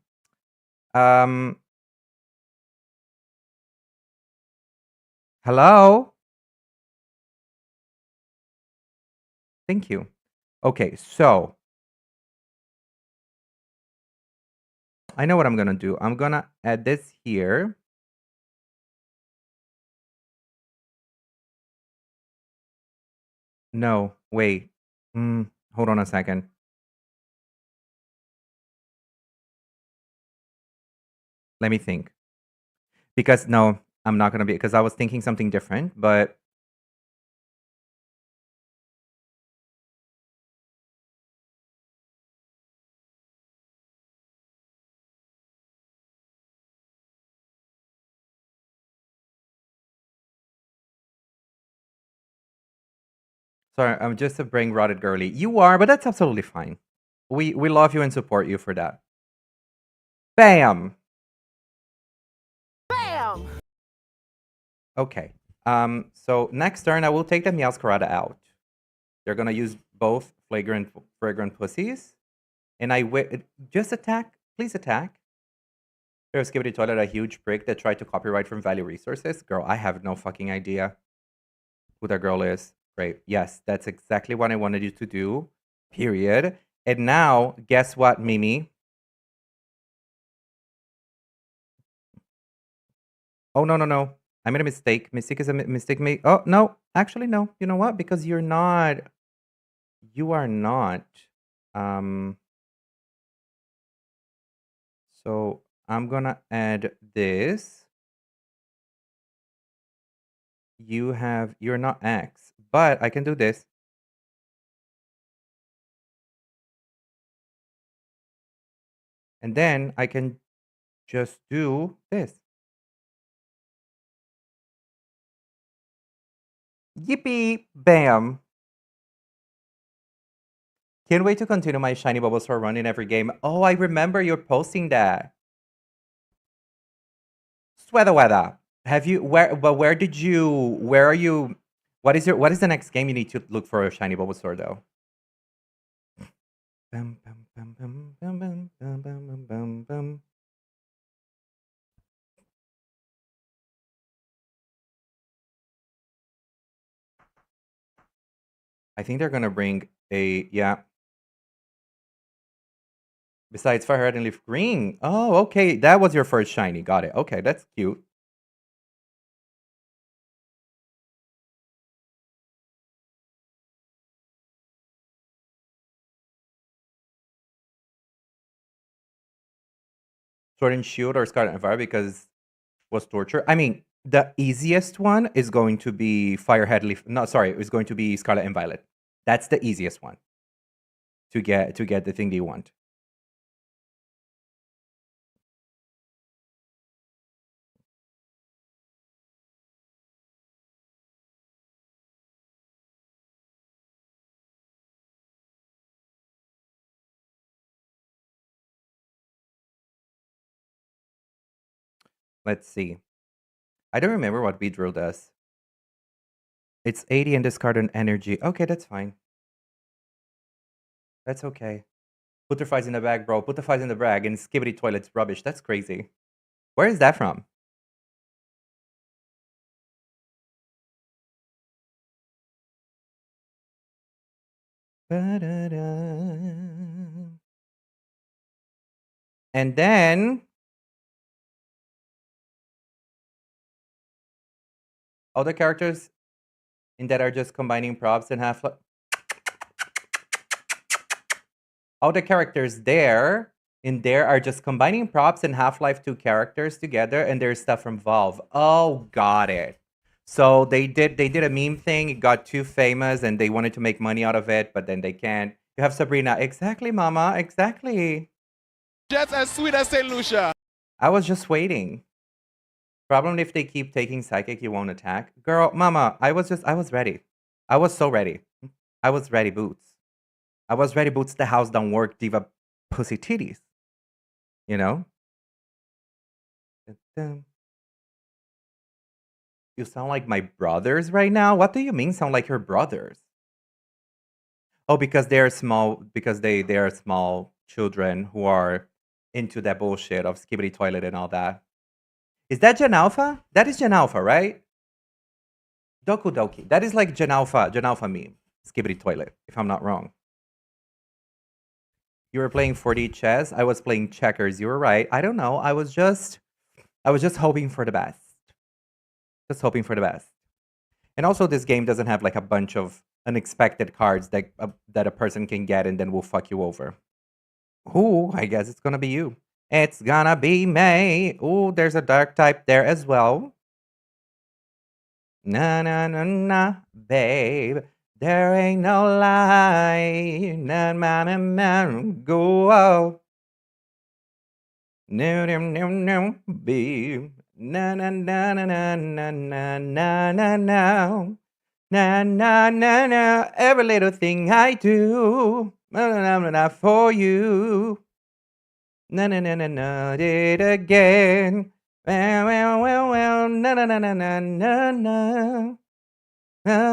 Hello. Thank you. Okay, so I know what I'm gonna do. I'm gonna add this here. No, wait. Hold on a second. Let me think. Because no, I'm not gonna be because I was thinking something different, but sorry, I'm just a brain rotted girly. You are, but that's absolutely fine. We love you and support you for that. Bam. Bam! Okay. So next turn I will take the Meowscarada out. They're gonna use both fragrant pussies. And just attack. Please attack. There's Skibidi Toilet, a huge prick that tried to copyright from Value Resources. Girl, I have no fucking idea who that girl is. Great. Yes, that's exactly what I wanted you to do. Period. And now, guess what, Mimi? Oh, no, no, no. I made a mistake. Mistake is a mistake made. Oh, no. Actually, no. You know what? Because you're not. You are not. Um. So I'm gonna add this. You're not X, but I can do this. And then I can just do this. Yippee! Bam! Can't wait to continue my Shiny Bulbasaur run in every game. Oh, I remember you're posting that. Sweater weather. Have you where did you where are you what is the next game you need to look for a Shiny Bulbasaur though? Bum, bum, bum, bum, bum, bum, bum, bum, bum, bum. I think they're gonna bring a yeah. Besides Fire Red and Leaf Green. Oh, okay. That was your first shiny. Got it. Okay, that's cute. Sword and Shield or Scarlet and Fire because was torture. I mean, the easiest one is going to be Firehead Leaf. No, sorry, it's going to be Scarlet and Violet. That's the easiest one to get the thing that you want. Let's see. I don't remember what Beedrill does. It's 80 and discard an energy. Okay, that's fine. That's okay. Put the flies in the bag, bro. Put the flies in the bag and Skibidi Toilet's rubbish. That's crazy. Where is that from? And then all the characters in that are just combining props and half. All the characters there in there are just combining props and Half-Life 2 characters together, and there's stuff from Valve. Oh, got it. So they did a meme thing. It got too famous, and they wanted to make money out of it, but then they can't. You have Sabrina. Exactly, Mama. Exactly. Just as sweet as St. Lucia. I was just waiting. Problem if they keep taking Psychic, you won't attack. Girl, Mama, I was ready. I was so ready. I was ready, Boots. I was ready, Boots the house down work, diva pussy titties. You know? You sound like my brothers right now? What do you mean sound like your brothers? Oh, because they're small, because they are small children who are into that bullshit of skibbity toilet and all that. Is that Gen Alpha? That is Gen Alpha, right? Doku Doki. That is like Gen Alpha meme. Skibbity toilet, if I'm not wrong. You were playing 4D chess. I was playing checkers. You were right. I don't know. I was just hoping for the best. Just hoping for the best. And also, this game doesn't have like a bunch of unexpected cards that that a person can get and then will fuck you over. Ooh, I guess it's gonna be you. It's gonna be May. Ooh, there's a dark type there as well. Na na na na, babe. There ain't no lie. Na na na na, go out. No no no no, babe. Na na na na na na na na na na. Na na na na, every little thing I do, na na na na for you. Na na na na na, did it again. Well, well, well, well, na na na na na na na.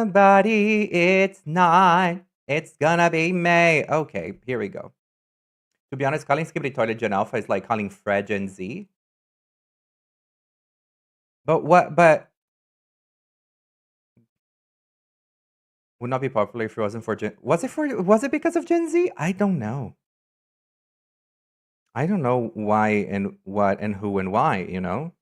Buddy, it's not. It's gonna be May. Okay, here we go. To be honest, calling Skibbity Toilet Gen Alpha is like calling Fred Gen Z. But what? But would not be popular if it wasn't for Gen. Was it because of Gen Z? I don't know. I don't know why and what and who and why, you know?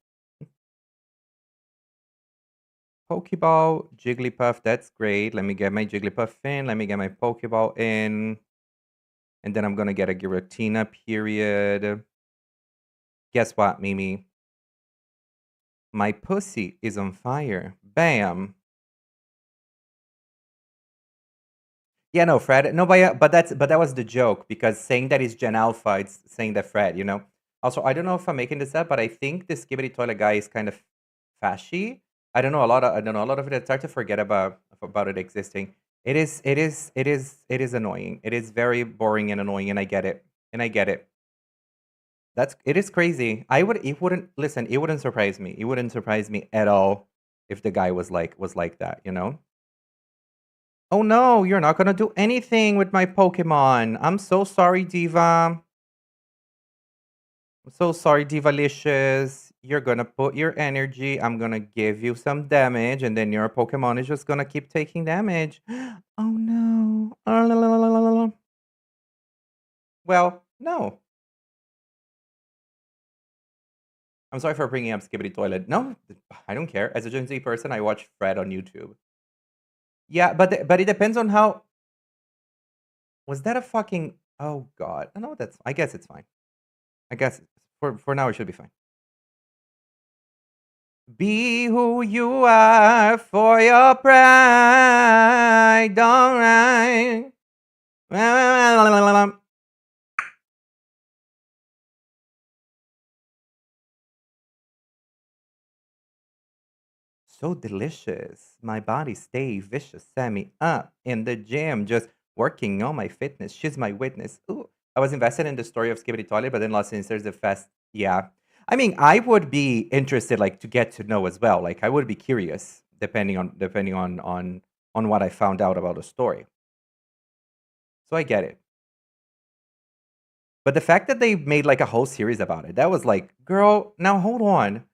Pokeball, Jigglypuff, that's great. Let me get my Jigglypuff in. Let me get my Pokeball in. And then I'm gonna get a Giratina, period. Guess what, Mimi? My pussy is on fire. Bam. Yeah, no, Fred. No, but that was the joke because saying that is Gen Alpha, it's saying that Fred, you know. Also, I don't know if I'm making this up, but I think this Skibbity Toilet guy is kind of fashy. I don't know a lot of it. I start to forget about it existing. It is annoying. It is very boring and annoying, and I get it. It is crazy. It wouldn't surprise me. It wouldn't surprise me at all if the guy was like that, you know? Oh no, you're not gonna do anything with my Pokemon. I'm so sorry, Diva. I'm so sorry, Divalicious. You're gonna put your energy. I'm gonna give you some damage, and then your Pokemon is just gonna keep taking damage. Oh no. Well, no. I'm sorry for bringing up Skibbity Toilet. No, I don't care. As a Gen Z person, I watch Fred on YouTube. Yeah, but it depends on how. Was that a fucking? Oh God! No, that's. I guess it's fine. I guess for now it should be fine. Be who you are for your pride, alright. So delicious. My body stay vicious. Sammy up in the gym, just working on my fitness. She's my witness. Ooh. I was invested in the story of Skibbity Toilet, but then lost since the fast. Yeah. I mean, I would be interested, like, to get to know as well. Like, I would be curious, depending on what I found out about the story. So I get it. But the fact that they made like a whole series about it, that was like, girl, now hold on.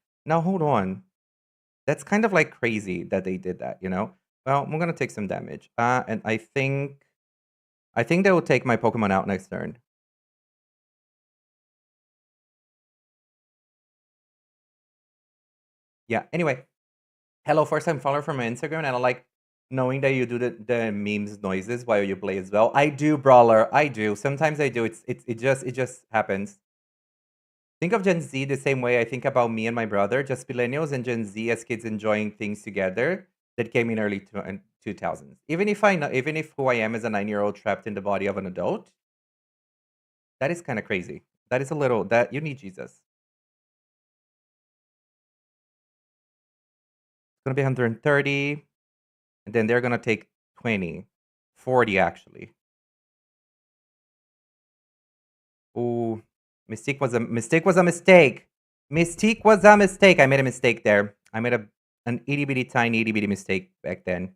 That's kind of like crazy that they did that, you know? Well, I'm gonna take some damage. And I think they will take my Pokemon out next turn. Yeah, anyway. Hello, first time follower from my Instagram, and I like knowing that you do the memes noises while you play as well. I do, Brawler. I do. Sometimes I do. It just happens. Think of Gen Z the same way I think about me and my brother, just millennials and Gen Z as kids enjoying things together that came in early 2000s. Even if who I am is a 9-year-old trapped in the body of an adult, that is kind of crazy. That is a little that you need Jesus. It's gonna be 130, and then they're gonna take 20, 40 actually. Ooh, mistake was a mistake. Mystique was a mistake. I made a mistake there. I made an itty bitty tiny itty bitty mistake back then.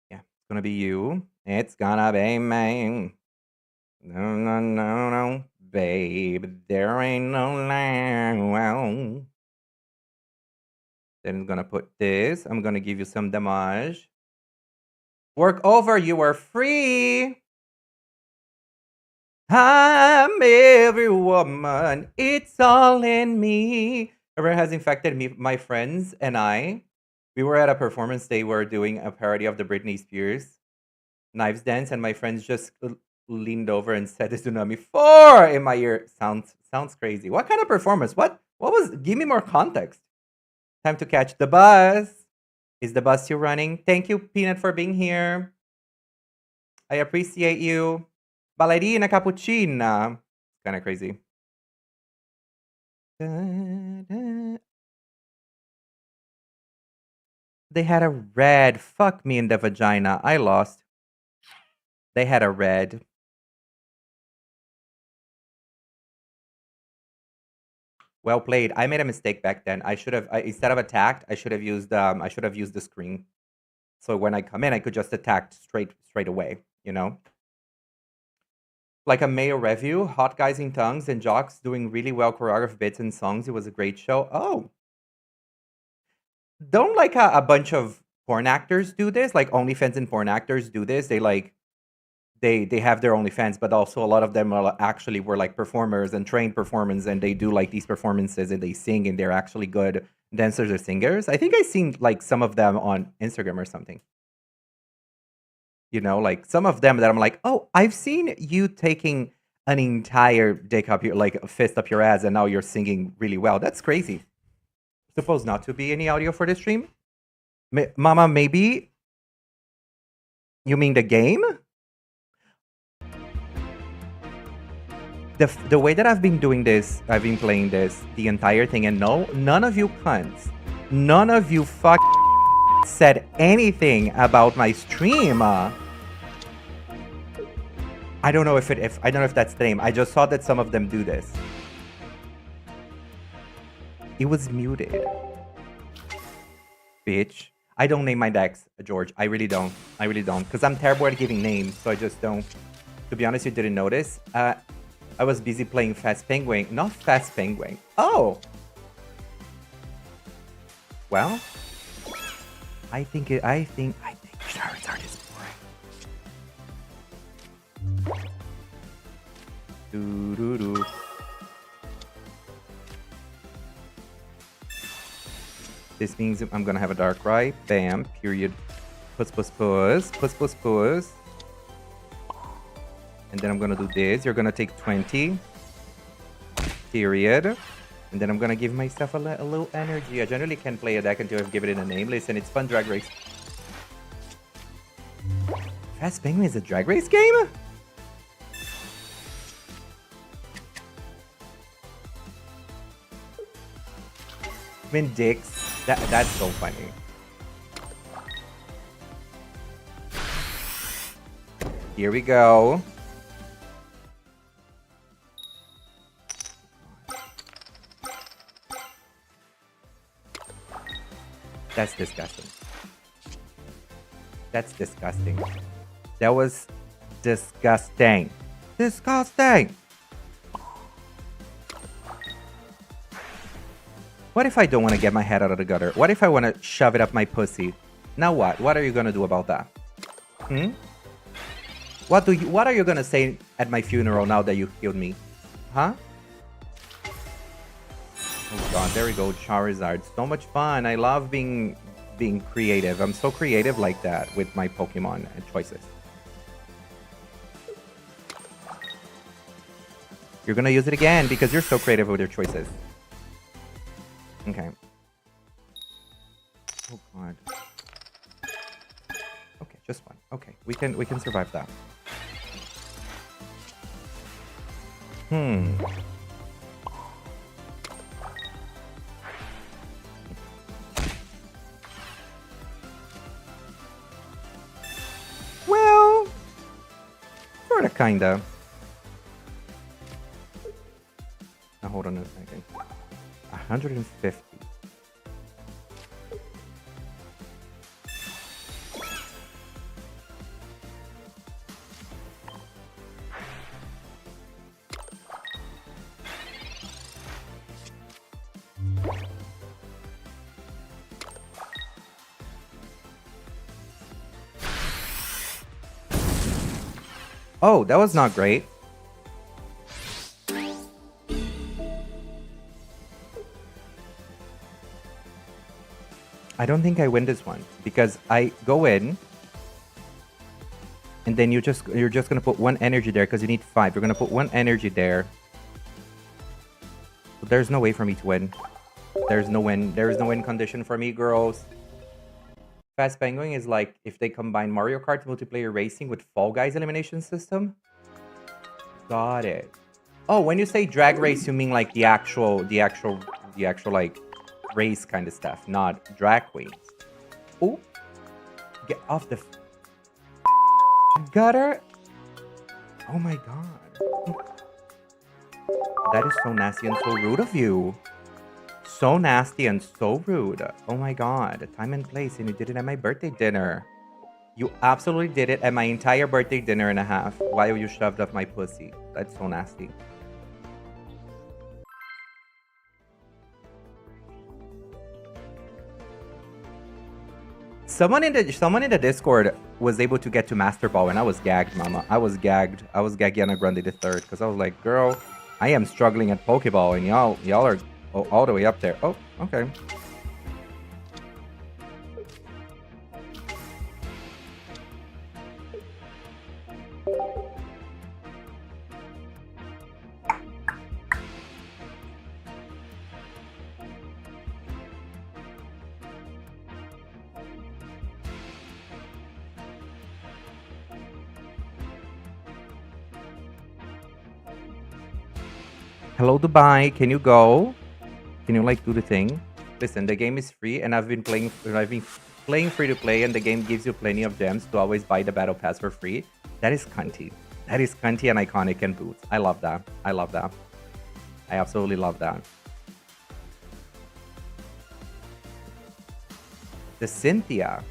Yeah, it's gonna be you. It's gonna be me. No, no, no, no, babe. There ain't no line. Then I'm gonna put this. I'm gonna give you some damage. Work over. You are free. I'm every woman. It's all in me. Ever has infected me, my friends and I. We were at a performance. They were doing a parody of the Britney Spears Knives Dance, and my friends just leaned over and said "Tsunami 4" in my ear. Sounds crazy. What kind of performance? What was? Give me more context. Time to catch the bus. Is the bus still running? Thank you, Peanut, for being here. I appreciate you. Ballerina cappuccina. Kind of crazy. They had a red. Fuck me in the vagina. I lost. They had a red. Well played. I made a mistake back then. I should have instead of attacked, I should have used the screen. So when I come in, I could just attack straight away, you know? Like a Mayo review, hot guys in tongues and jocks doing really well choreographed bits and songs. It was a great show. Oh. Don't like a bunch of porn actors do this? Like OnlyFans and porn actors do this. They like they have their OnlyFans, but also a lot of them are actually were like performers and trained performers, and they do like these performances and they sing and they're actually good dancers or singers. I think I seen like some of them on Instagram or something. You know, like some of them that I'm like, oh, I've seen you taking an entire dick up your like a fist up your ass, and now you're singing really well. That's crazy. Supposed not to be any audio for the stream, Mama. Maybe you mean the game? The way that I've been doing this, I've been playing this the entire thing, and no, none of you cunts, none of you fuck said anything about my stream. I don't know if I don't know if that's the name. I just saw that some of them do this. It was muted. Bitch. I don't name my decks, George. I really don't. I really don't. Because I'm terrible at giving names, so I just don't. To be honest, you didn't notice. I was busy playing Fast Penguin. Not Fast Penguin. Oh! Well, I think Charizard is boring. Doo-doo-doo. This means I'm gonna have a Darkrai. Bam. Period. Puss. And then I'm gonna do this. You're gonna take 20. Period. And then I'm gonna give myself a little energy. I generally can't play a deck until I've given it a name. Listen, it's fun drag race. Fast Penguin is a drag race game? Twin dicks. That's so funny. Here we go. That's disgusting. That's disgusting. That was disgusting. Disgusting! What if I don't want to get my head out of the gutter? What if I want to shove it up my pussy? Now what? What are you gonna do about that? What are you gonna say at my funeral now that you healed me? Huh? Oh god, there we go, Charizard. So much fun. I love being creative. I'm so creative like that with my Pokemon choices. You're gonna use it again because you're so creative with your choices. Okay. Oh god. Okay, just one. Okay, we can survive that. Well, Sorta, kinda. Now hold on a second. 150. Oh, that was not great. I don't think I win this one because I go in and then you're just gonna put one energy there because you need 5. You're gonna put one energy there. But there's no way for me to win. There's no win. There is no win condition for me, girls. Fast Penguin is like if they combine Mario Kart multiplayer racing with Fall Guys elimination system. Got it. Oh, when you say drag race, you mean like the actual like race kind of stuff, not drag queens. Oh, get off the gutter. Oh my god. That is so nasty and so rude of you. So nasty and so rude. Oh my god. Time and place, and you did it at my birthday dinner. You absolutely did it at my entire birthday dinner and a half while you shoved up my pussy. That's so nasty. Someone in the Discord was able to get to Master Ball, and I was gagged, mama. I was gagged. I was Gagiana Grande the third because I was like, girl, I am struggling at Pokeball, and y'all are all the way up there. Oh, okay. Hello, Dubai. Can you go? Can you like do the thing? Listen, the game is free, and I've been playing free to play, and the game gives you plenty of gems to always buy the battle pass for free. That is cunty. That is cunty and iconic and boots. I love that. I love that. I absolutely love that. The Cynthia.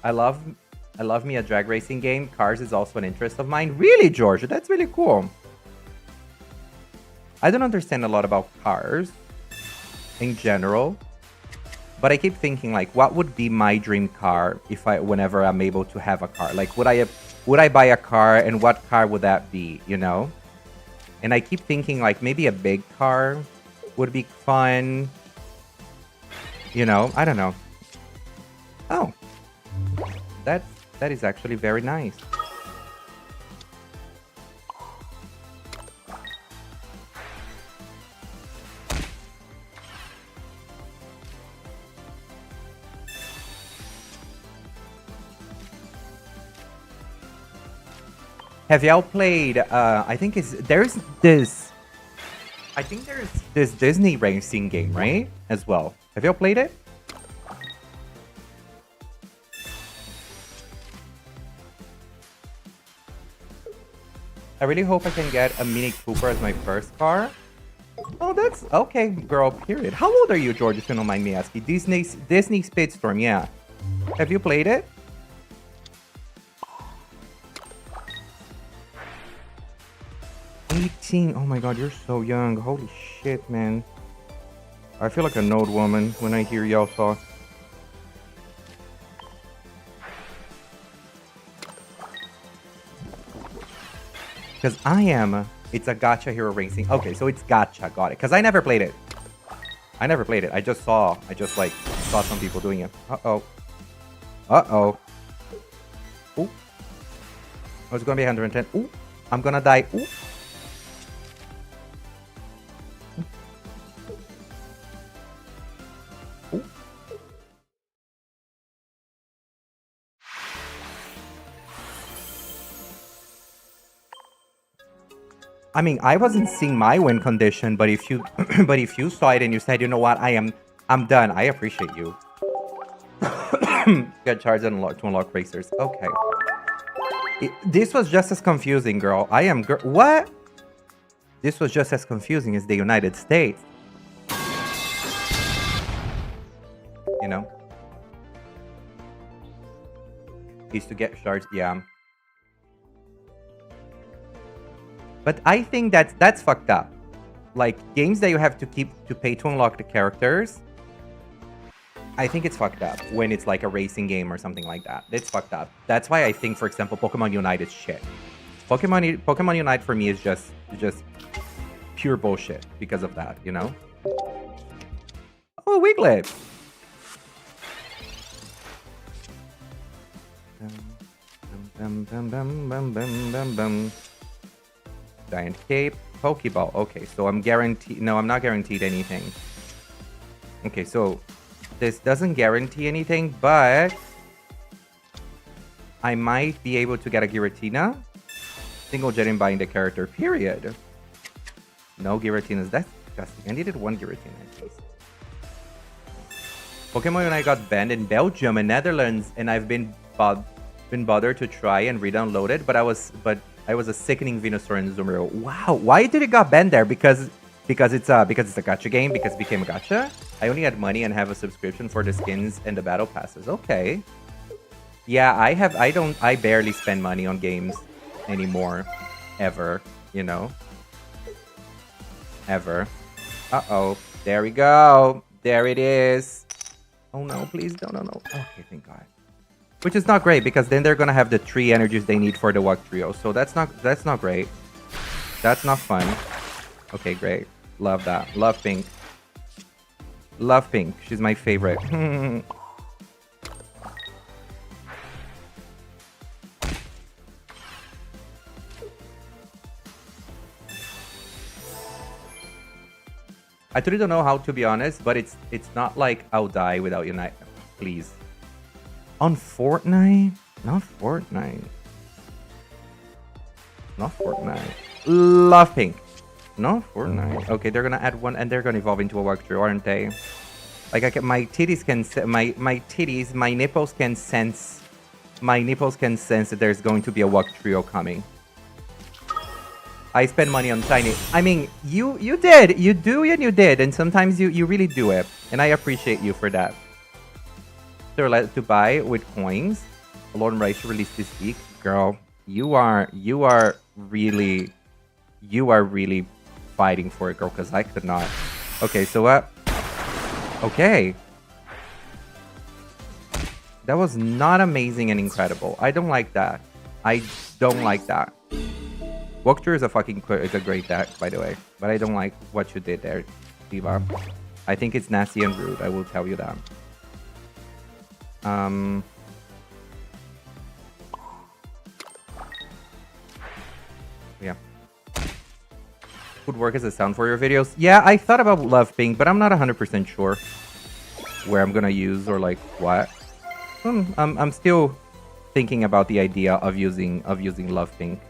I love me a drag racing game. Cars is also an interest of mine. Really, Georgia? That's really cool. I don't understand a lot about cars in general, but I keep thinking like, what would be my dream car if whenever I'm able to have a car? Like, would I buy a car, and what car would that be? You know? And I keep thinking like maybe a big car would be fun. You know? I don't know. Oh, that is actually very nice. Have y'all played, I think there's this Disney racing game, right? As well. Have y'all played it? I really hope I can get a Mini Cooper as my first car. Oh, that's okay, girl, period. How old are you, George, if you don't mind me asking? Disney Speedstorm, yeah. Have you played it? Oh my god, you're so young. Holy shit, man. I feel like an old woman when I hear y'all talk. Because it's a gacha hero racing. Okay, so it's gacha, got it. Because I never played it. I just saw some people doing it. Uh-oh. Uh-oh. Ooh. Oh, it's gonna be 110. Ooh. I'm gonna die. Ooh. I mean, I wasn't seeing my win condition, but if you saw it and you said, you know what, I'm done. I appreciate you. Get charged to unlock racers. Okay. This was just as confusing, girl. What? This was just as confusing as the United States. You know? Is to get shards, yeah. But I think that's fucked up. Like, games that you have to pay to unlock the characters, I think it's fucked up when it's like a racing game or something like that. It's fucked up. That's why I think, for example, Pokemon Unite is shit. Pokemon Unite for me is just pure bullshit because of that, you know? Oh, Wiglet! Giant Cape, Pokeball. Okay, so I'm guaranteed... No, I'm not guaranteed anything. Okay, so this doesn't guarantee anything, but I might be able to get a Giratina. Single Jet buying the character, period. No Giratinas. That's disgusting. I needed one Giratina at least. Pokemon Unite got banned in Belgium and Netherlands, and I've been bothered to try and re-download it, but I was a sickening Venusaur and Zumero. Wow, why did it got banned there? Because it's a gacha game, because it became a gacha. I only had money and have a subscription for the skins and the battle passes. Okay. Yeah, I barely spend money on games anymore. Ever, you know? Ever. Uh-oh. There we go. There it is. Oh no, please. No. Okay, thank God. Which is not great, because then they're gonna have the 3 energies they need for the Walk Trio. So that's not great. That's not fun. Okay, great. Love that. Love Pink. Love Pink. She's my favorite. I truly don't know how, to be honest, but it's not like I'll die without Unite. Please. On Fortnite? Not Fortnite. Not Fortnite. Love Pink. No, Fortnite. Okay, they're gonna add one, and they're gonna evolve into a Walk Through, aren't they? Like, my titties can... my nipples can sense... My nipples can sense that there's going to be a Walk Trio coming. I spend money on Tiny. I mean, you did. You do and you did. And sometimes you really do it. And I appreciate you for that. They're allowed to buy with coins. Lord Rice released this week. Girl, you are really fighting for it, girl, because I could not. Okay, so what? Okay. That was not amazing and incredible. I don't like that. I don't like that. Walkthrough is a great deck, by the way. But I don't like what you did there, Diva. I think it's nasty and rude, I will tell you that. Yeah. Would work as a sound for your videos. Yeah, I thought about Love Pink, but I'm not 100% sure where I'm gonna use or like what. I'm still thinking about the idea of using Love Pink.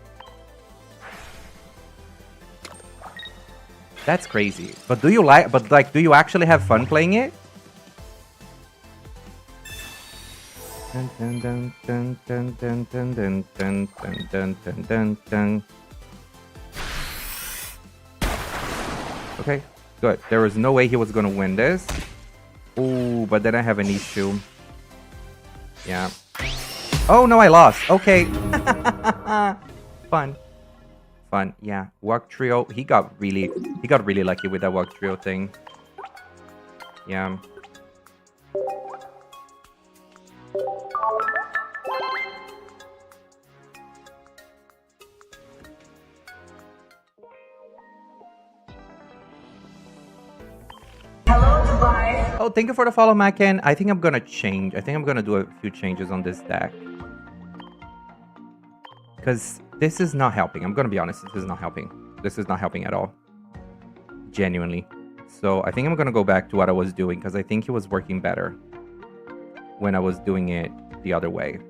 That's crazy. But do you do you actually have fun playing it? Okay, good. There was no way he was gonna win this. Ooh, but then I have an issue. Yeah. Oh no, I lost. Okay. Fun. Yeah. Walk Trio. He got really lucky with that Walk Trio thing. Yeah. Oh, thank you for the follow, Macken. I think I'm gonna change. I think I'm gonna do a few changes on this deck. Because this is not helping. I'm gonna be honest, this is not helping. This is not helping at all. Genuinely. So I think I'm gonna go back to what I was doing, because I think it was working better when I was doing it the other way.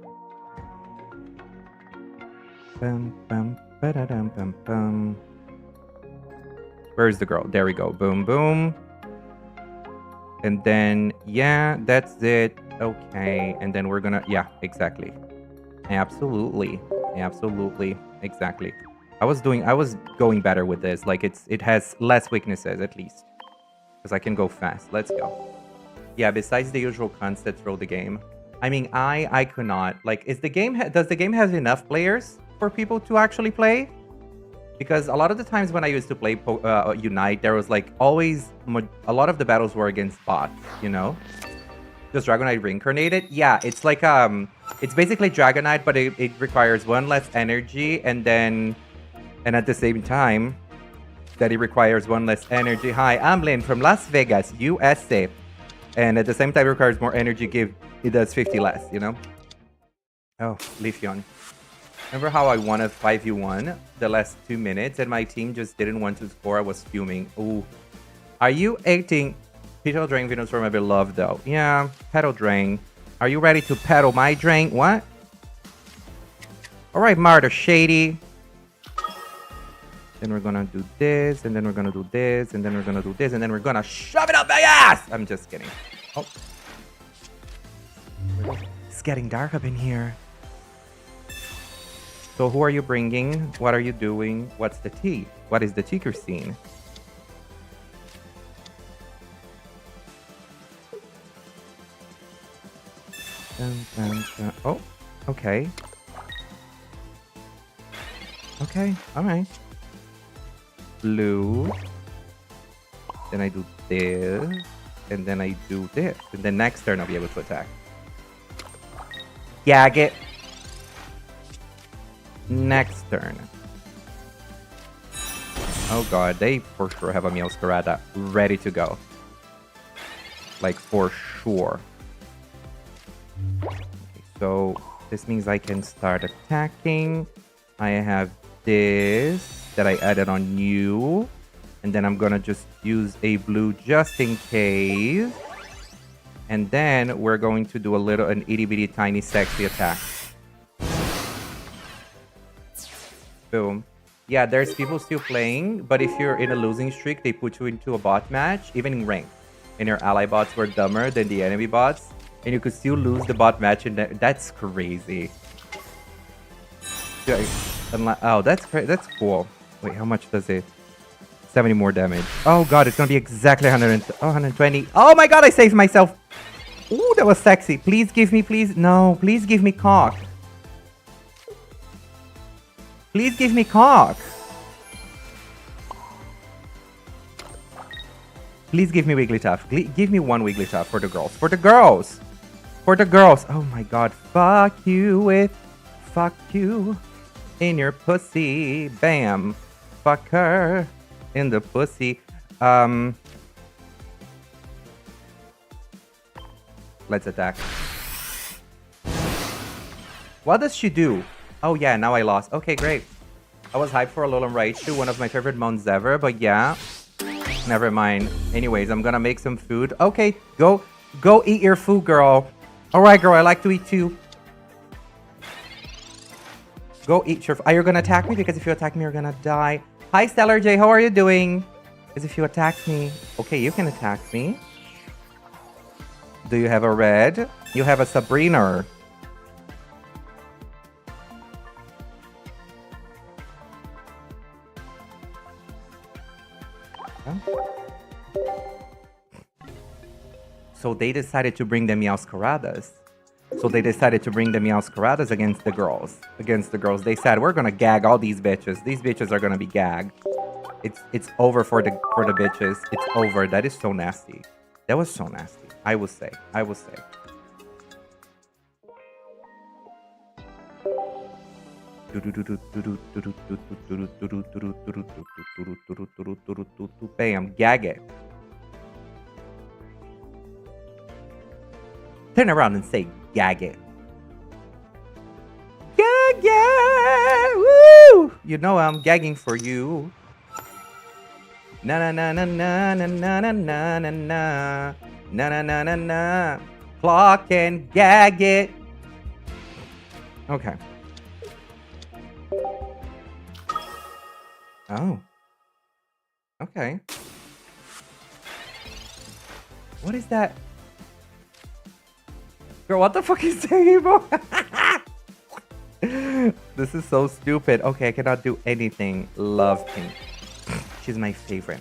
Where is the girl? There we go. Boom, boom. And then, yeah, that's it. Okay. And then we're gonna... Yeah, exactly. Absolutely. Absolutely. Exactly. I was going better with this. Like it has less weaknesses at least. Because I can go fast. Let's go. Yeah, besides the usual cons that throw the game. I mean, I could not. Like, does the game have enough players for people to actually play? Because a lot of the times when I used to play Unite, there was like always a lot of the battles were against bots, you know? Just Dragonite reincarnated? Yeah, it's like it's basically Dragonite, but it requires one less energy, and at the same time that it requires one less energy. Hi, I'm Lynn from Las Vegas, USA. And at the same time it requires more energy, it does 50 less, you know? Oh, Leafeon. Remember how I won a 5v1 the last 2 minutes and my team just didn't want to score? I was fuming. Ooh. Are you eating Petal Drain Venus for my beloved though? Yeah, Petal Drain. Are you ready to pedal my drain? What? Alright, Martyr Shady. Then we're gonna do this, and then we're gonna do this, and then we're gonna do this, and then we're gonna shove it up my ass! I'm just kidding. Oh. It's getting dark up in here. So who are you bringing? What are you doing? What's the tea? What is the ticker scene? Dun, dun, dun. Oh, okay. Okay, alright. Blue. Then I do this. And then I do this. And then next turn I'll be able to attack. Gag it. Next turn. Oh god, they for sure have a Meowscarada ready to go. Like for sure. Okay, so this means I can start attacking. I have this that I added on you. And then I'm gonna just use a blue just in case. And then we're going to do an itty bitty tiny sexy attack. Boom. Yeah, there's people still playing, but if you're in a losing streak, they put you into a bot match, even in ranked. And your ally bots were dumber than the enemy bots. And you could still lose the bot match, and that's crazy. Oh, that's cool. Wait, how much does it? 70 more damage. Oh god, it's gonna be exactly 120. Oh my god, I saved myself. Ooh, that was sexy. Please give me, please. No, please give me cock. Please give me cock. Please give me Wigglytuff. Give me one Wigglytuff for the girls. For the girls. For the girls. Oh my god. Fuck you in your pussy. Bam. Fuck her in the pussy. Let's attack. What does she do? Oh yeah, now I lost. Okay, great. I was hyped for a Alolan Raichu, one of my favorite mounts ever, but yeah. Never mind. Anyways, I'm gonna make some food. Okay, go eat your food, girl. Alright, girl, I like to eat too. Go eat your... Are you gonna attack me? Because if you attack me, you're gonna die. Hi, Stellar J, how are you doing? Because if you attack me... Okay, you can attack me. Do you have a red? You have a Sabrina. So they decided to bring the Meowscaradas. Against the girls. They said, we're gonna gag all these bitches. These bitches are gonna be gagged. It's over for the bitches. It's over. That is so nasty. That was so nasty. I will say. Bam, gag it. Turn around and say, gag it. Gag it! Woo! You know I'm gagging for you. Na na na na na na na na na na na na na na na. Clock and gag it. Okay. Oh. Okay. What is that? Girl, what the fuck is that, bro? This is so stupid. Okay, I cannot do anything. Love Pink. She's my favorite.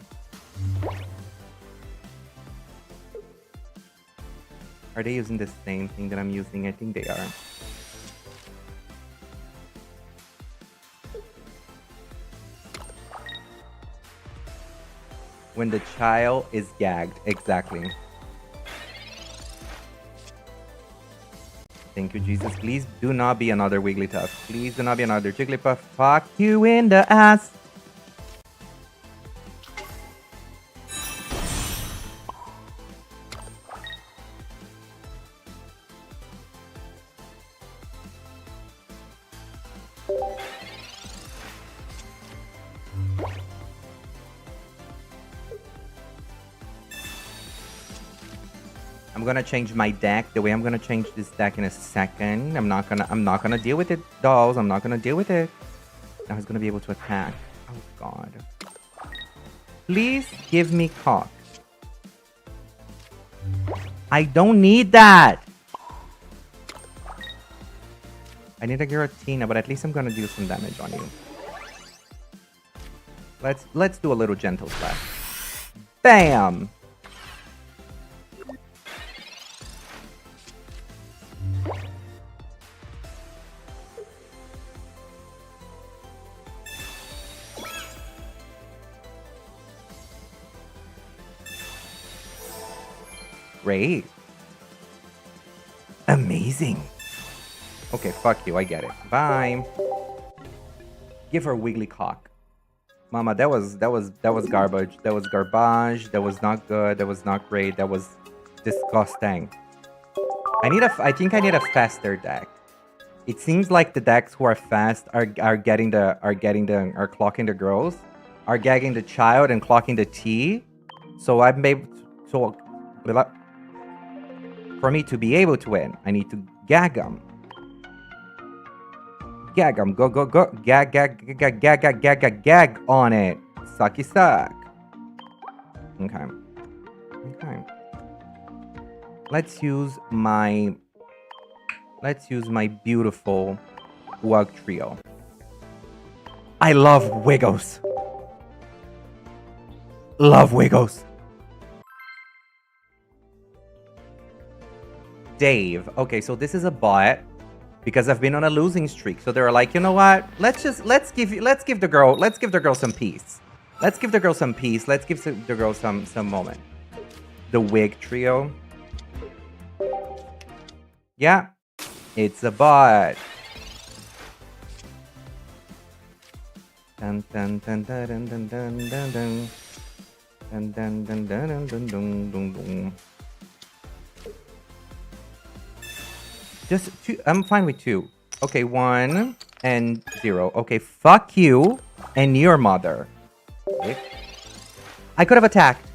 Are they using the same thing that I'm using? I think they are. When the child is gagged. Exactly. Thank you, Jesus. Please do not be another Wigglytuff. Please do not be another Jigglypuff. Fuck you in the ass. I'm gonna change my deck. The way I'm gonna change this deck in a second. I'm not gonna deal with it, dolls. I'm not gonna deal with it. Now he's gonna be able to attack. Oh god. Please give me cock. I don't need that. I need a Giratina, but at least I'm gonna do some damage on you. Let's do a little gentle slap. Bam! Great. Amazing. Okay, fuck you. I get it. Bye. Give her wiggly cock. Mama, that was garbage. That was garbage. That was not good. That was not great. That was disgusting. I think I need a faster deck. It seems like the decks who are fast are clocking the girls, are gagging the child and clocking the T. So I'm able to, for me to be able to win, I need to gag them. Gag them. Go. Gag on it. Sucky suck. Okay. Let's use my beautiful Wug Trio. I love Wiggos. Love Wiggos. Dave. Okay, so this is a bot because I've been on a losing streak. So they're like, you know what? Let's give the girl some peace. Let's give the girl some peace. Let's give the girl some moment. The Wig Trio. Yeah, it's a bot. Dun dun dun dun dun dun dun dun dun. Dun dun dun dun dun dun dun dun dun. Just two. I'm fine with two. Okay, 1 and 0. Okay, fuck you and your mother. Okay. I could have attacked.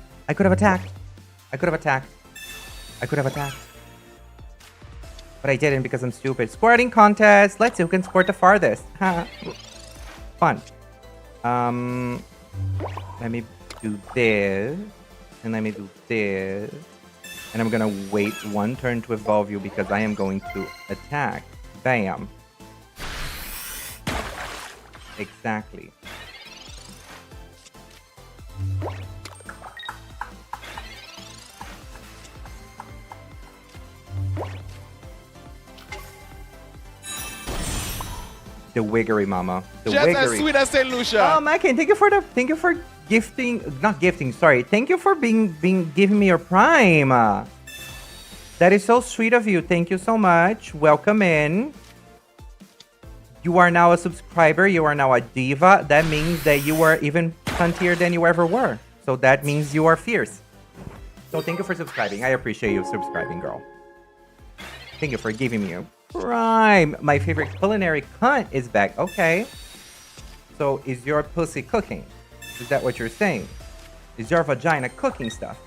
But I didn't because I'm stupid. Squirting contest. Let's see who can squirt the farthest. Fun. Let me do this. And let me do this. And I'm gonna wait one turn to evolve you because I am going to attack. Bam. Exactly. The wiggery, mama. The Just wiggery. as sweet as St. Lucia. Oh, Macken, thank you for gifting, not gifting, sorry. Thank you for giving me your prime. That is so sweet of you. Thank you so much. Welcome in. You are now a subscriber. You are now a diva. That means that you are even cuntier than you ever were. So that means you are fierce. So thank you for subscribing. I appreciate you subscribing, girl. Thank you for giving me a prime. My favorite culinary cunt is back. Okay. So is your pussy cooking? Is that what you're saying? Is your vagina cooking stuff?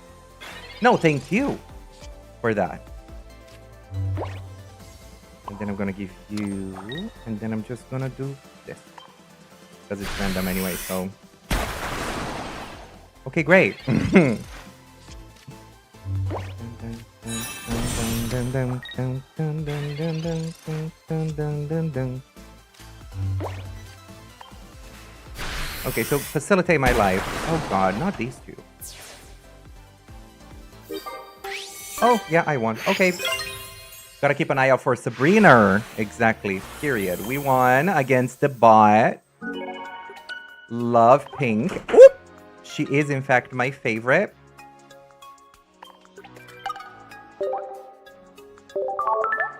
No, thank you for that. And then I'm gonna give you, and then I'm just gonna do this because it's random anyway. So, okay, great. Okay, so facilitate my life. Oh god, not these two. Oh, yeah, I won. Okay. Gotta keep an eye out for Sabrina. Exactly. Period. We won against the bot. Love Pink. Oop! She is, in fact, my favorite.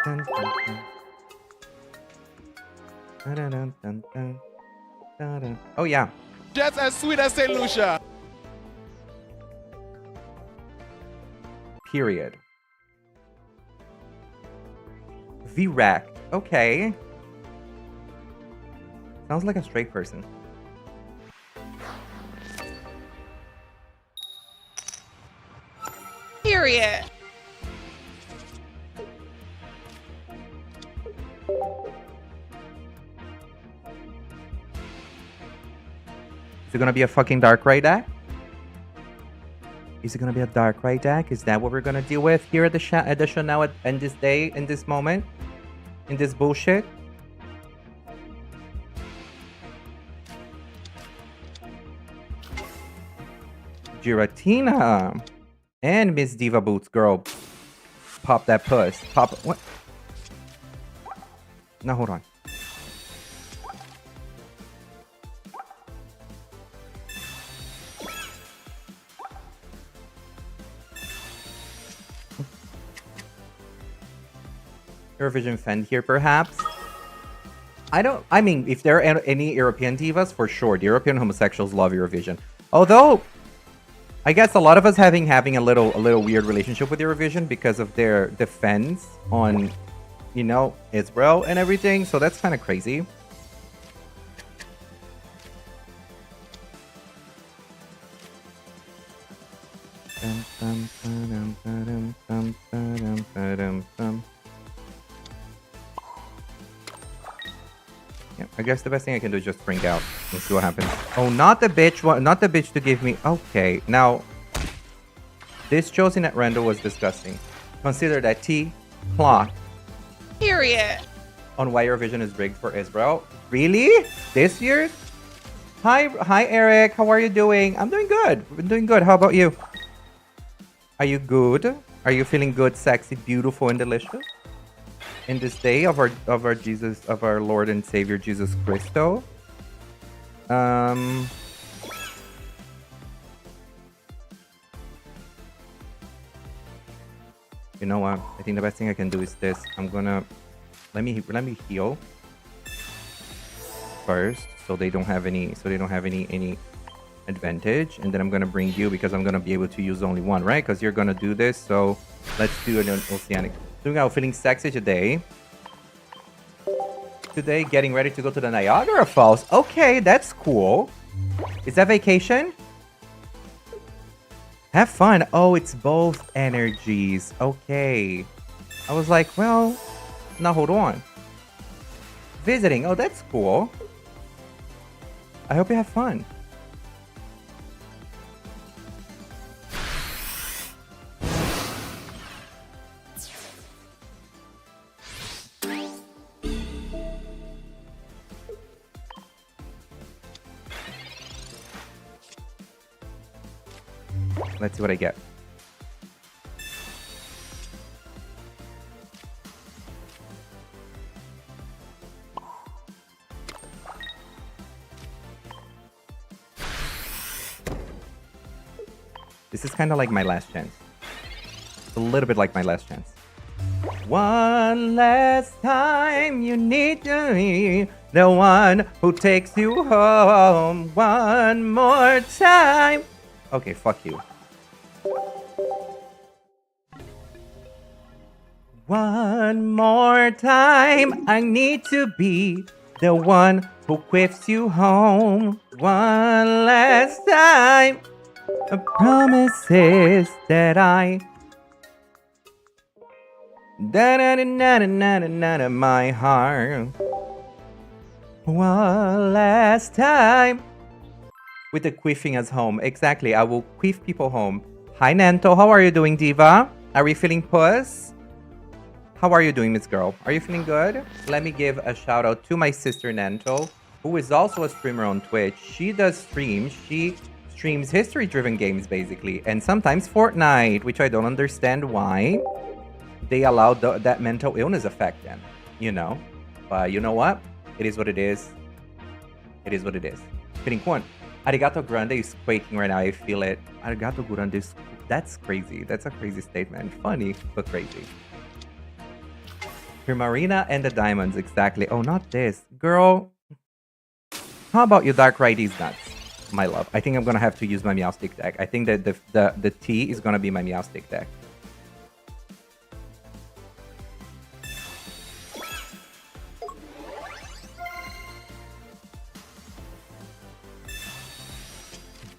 Dun, dun, dun. Dun, dun, dun, dun, dun. Dun, dun. Oh, yeah. Just as sweet as St. Lucia. Period. Virac. Okay. Sounds like a straight person. Period. Is it gonna be a fucking Darkrai deck? Is it gonna be a Darkrai deck? Is that what we're gonna deal with here at the show now in this day, in this moment? In this bullshit? Giratina! And Miss Diva Boots, girl. Pop that puss. Pop. What? No, hold on. Eurovision fan here, perhaps. I mean, if there are any European divas, for sure, the European homosexuals love Eurovision. Although, I guess a lot of us having a little weird relationship with Eurovision because of their defense on, you know, Israel and everything. So that's kind of crazy. Yeah, I guess the best thing I can do is just bring out and see what happens. Oh, not the bitch! Not the bitch to give me. Okay, now this chosen at random was disgusting. Consider that T plot. Period. On why Eurovision is rigged for Israel. Really? This year? Hi, Eric. How are you doing? I'm doing good. I'm doing good. How about you? Are you good? Are you feeling good, sexy, beautiful, and delicious? In this day of our Lord and Savior Jesus Christo. You know what? I think the best thing I can do is this. I'm gonna let me heal first, so they don't have any advantage, and then I'm gonna bring you because I'm gonna be able to use only one, right? Because you're gonna do this. So let's do an oceanic. Doing out, feeling sexy today. Today, getting ready to go to the Niagara Falls. Okay, that's cool. Is that vacation? Have fun. Oh, it's both energies. Okay. I was like, well, now hold on. Visiting. Oh, that's cool. I hope you have fun. Let's see what I get. This is kind of like my last chance. A little bit like my last chance. One last time, you need to be the one who takes you home. One more time. Okay, fuck you. One more time, I need to be the one who whips you home. One last time, a promise is that I da-da-da-da-da-da-da my heart. One last time. With the quiffing as home. Exactly, I will quiff people home. Hi, Nanto. How are you doing, Diva? Are we feeling puss? How are you doing, Miss Girl? Are you feeling good? Let me give a shout out to my sister Nanto, who is also a streamer on Twitch. She does streams. She streams history-driven games, basically, and sometimes Fortnite, which I don't understand why they allow that mental illness effect then, you know? But you know what? It is what it is. It is what it is. Pirinquan, arigato grande is quaking right now. I feel it. Arigato grande is... That's crazy. That's a crazy statement. Funny, but crazy. Primarina and the diamonds, exactly. Oh, not this. Girl, how about you dark ride these nuts, my love? I think I'm gonna have to use my Meowstic deck. I think that the T is gonna be my Meowstic deck.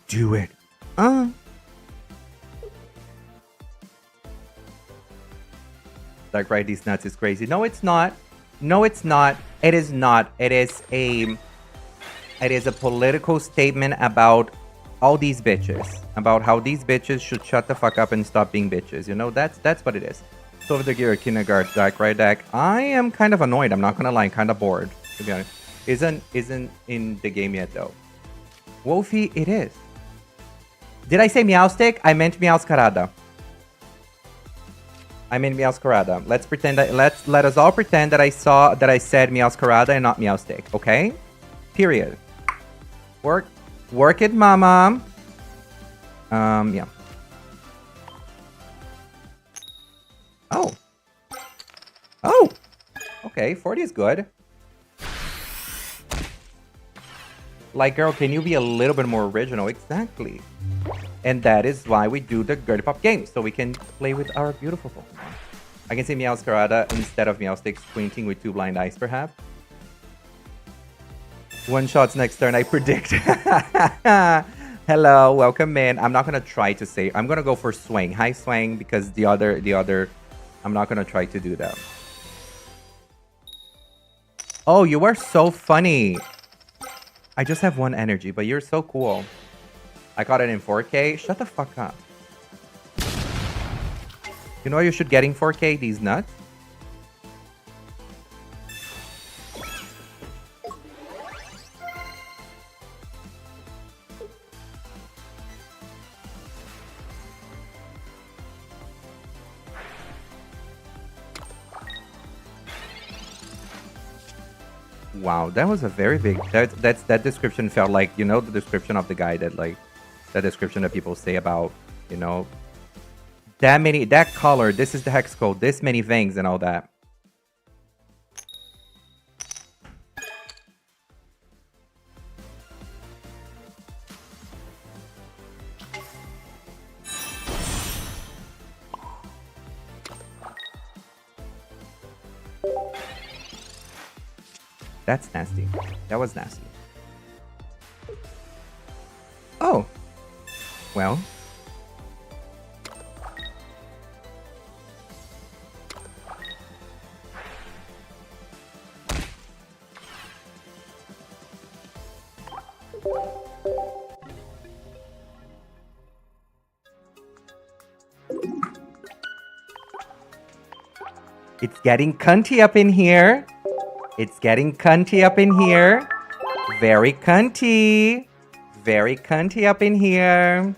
Do it. Dark ride these nuts is crazy. No, it's not. No, it's not. It is not. It is a political statement about all these bitches. About how these bitches should shut the fuck up and stop being bitches. You know, that's what it is. So over the Gear Kindergarten Dark Ride deck, I am kind of annoyed. I'm not gonna lie, kind of bored, to be honest. Isn't in the game yet though. Wolfie, it is. Did I say Meowstic? I meant Meowscarada. I mean Meowscarada. Let's pretend that let us all pretend that I said Meowscarada and not Meowstic, okay? Period. Work it, mama. Yeah. Oh. Oh. Okay, 40 is good. Like, girl, can you be a little bit more original? Exactly. And that is why we do the Girly Pop game, so we can play with our beautiful Pokemon. I can say Meowscarada instead of Meowstic squinting with 2 blind eyes, perhaps. One shots next turn, I predict. Hello, welcome in. I'm not gonna try to say. I'm gonna go for Swing. Hi, Swing, because the other. I'm not gonna try to do that. Oh, you are so funny. I just have 1 energy, but you're so cool. I got it in 4K. Shut the fuck up. You know you should get in 4K? These nuts. Wow, that was a very big... That description felt like, you know, the description of the guy that, like... The description that people say about, you know... That color, this is the hex code, this many veins and all that. That's nasty. That was nasty. Oh. Well. It's getting cunty up in here. It's getting cunty up in here. Very cunty. Very cunty up in here.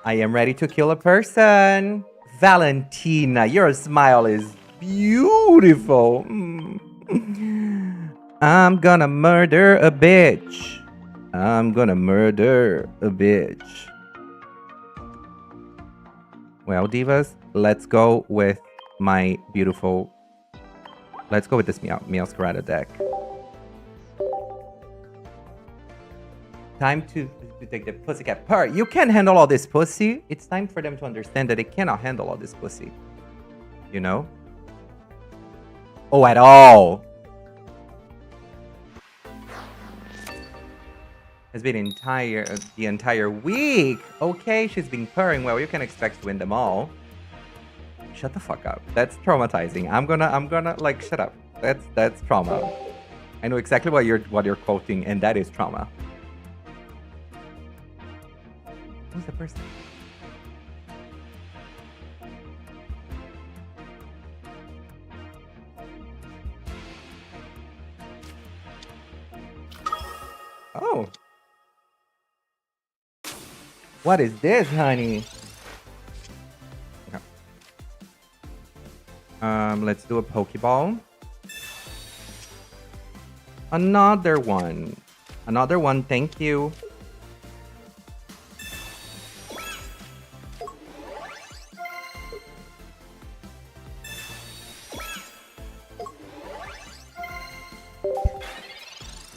I am ready to kill a person. Valentina, your smile is beautiful. I'm gonna murder a bitch. I'm gonna murder a bitch. Well, divas, let's go with my beautiful... Let's go with this Meowscarada deck. Time to take the pussycat part. You can't handle all this pussy. It's time for them to understand that they cannot handle all this pussy. You know? Oh, at all. Has been the entire week. Okay, she's been purring. Well, you can expect to win them all. Shut the fuck up. That's traumatizing. I'm gonna like shut up. That's trauma. I know exactly what you're quoting, and that is trauma. Who's the person? Oh. What is this, honey? Okay. Let's do a Pokeball. Another one. Another one, thank you.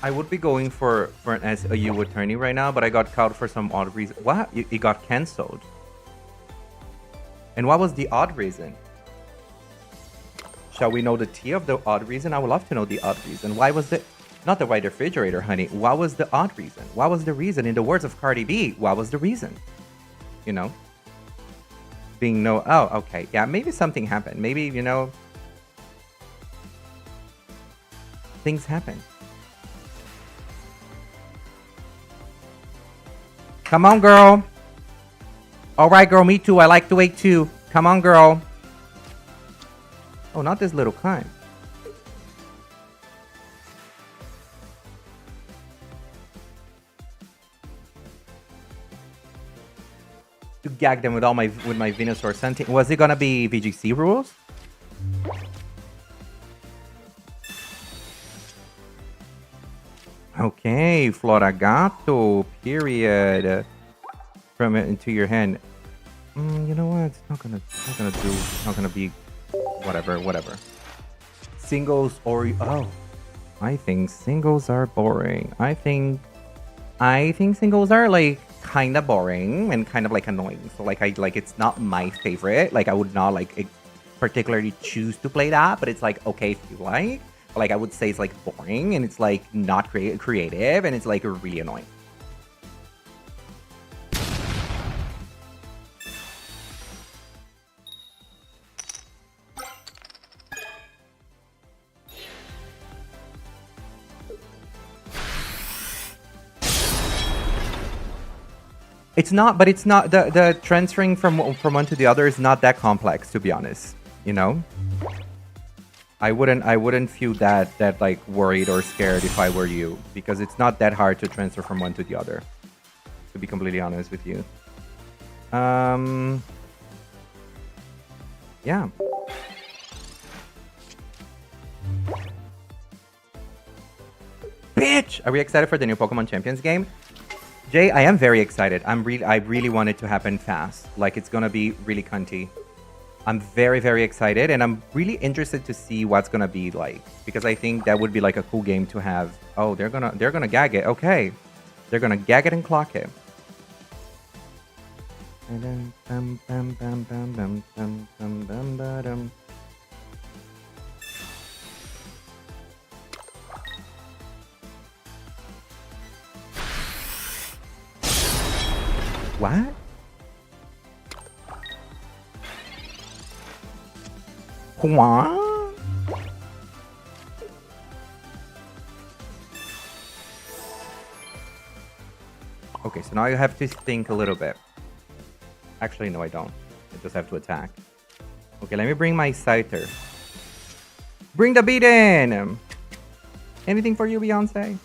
I would be going for an SAU attorney right now, but I got caught for some odd reason. What? It got cancelled. And what was the odd reason? Shall we know the tea of the odd reason? I would love to know the odd reason. Why was the... Not the white refrigerator, honey. What was the odd reason? What was the reason? In the words of Cardi B, what was the reason? You know? Being no... Oh, okay. Yeah, maybe something happened. Maybe, you know... Things happen. Come on, girl. All right, girl. Me too. I like to wait too. Come on, girl. Oh, not this little climb. To gag them with all my Venusaur Sentient. Was it gonna be VGC rules? Okay, Floragato, period. From it into your hand. You know what? It's not gonna be whatever. Singles or oh. I think singles are boring. I think singles are like kind of boring and kind of like annoying. So like it's not my favorite. Like I would not like particularly choose to play that, but it's like okay if you like. Like I would say it's like boring and it's like not creative and it's like really annoying. It's not, but it's not the transferring from one to the other is not that complex, to be honest. You know, I wouldn't feel that like worried or scared if I were you, because it's not that hard to transfer from one to the other. To be completely honest with you. Yeah. Bitch! Are we excited for the new Pokemon Champions game? Jay, I am very excited. I really want it to happen fast. Like it's gonna be really cunty. I'm very, very excited, and I'm really interested to see what's gonna be like, because I think that would be like a cool game to have. Oh, they're gonna gag it. Okay, they're gonna gag it and clock it. What? What? Okay, so now I have to think a little bit. Actually, no, I don't. I just have to attack. Okay, let me bring my Scyther. Bring the beat in! Anything for you, Beyonce?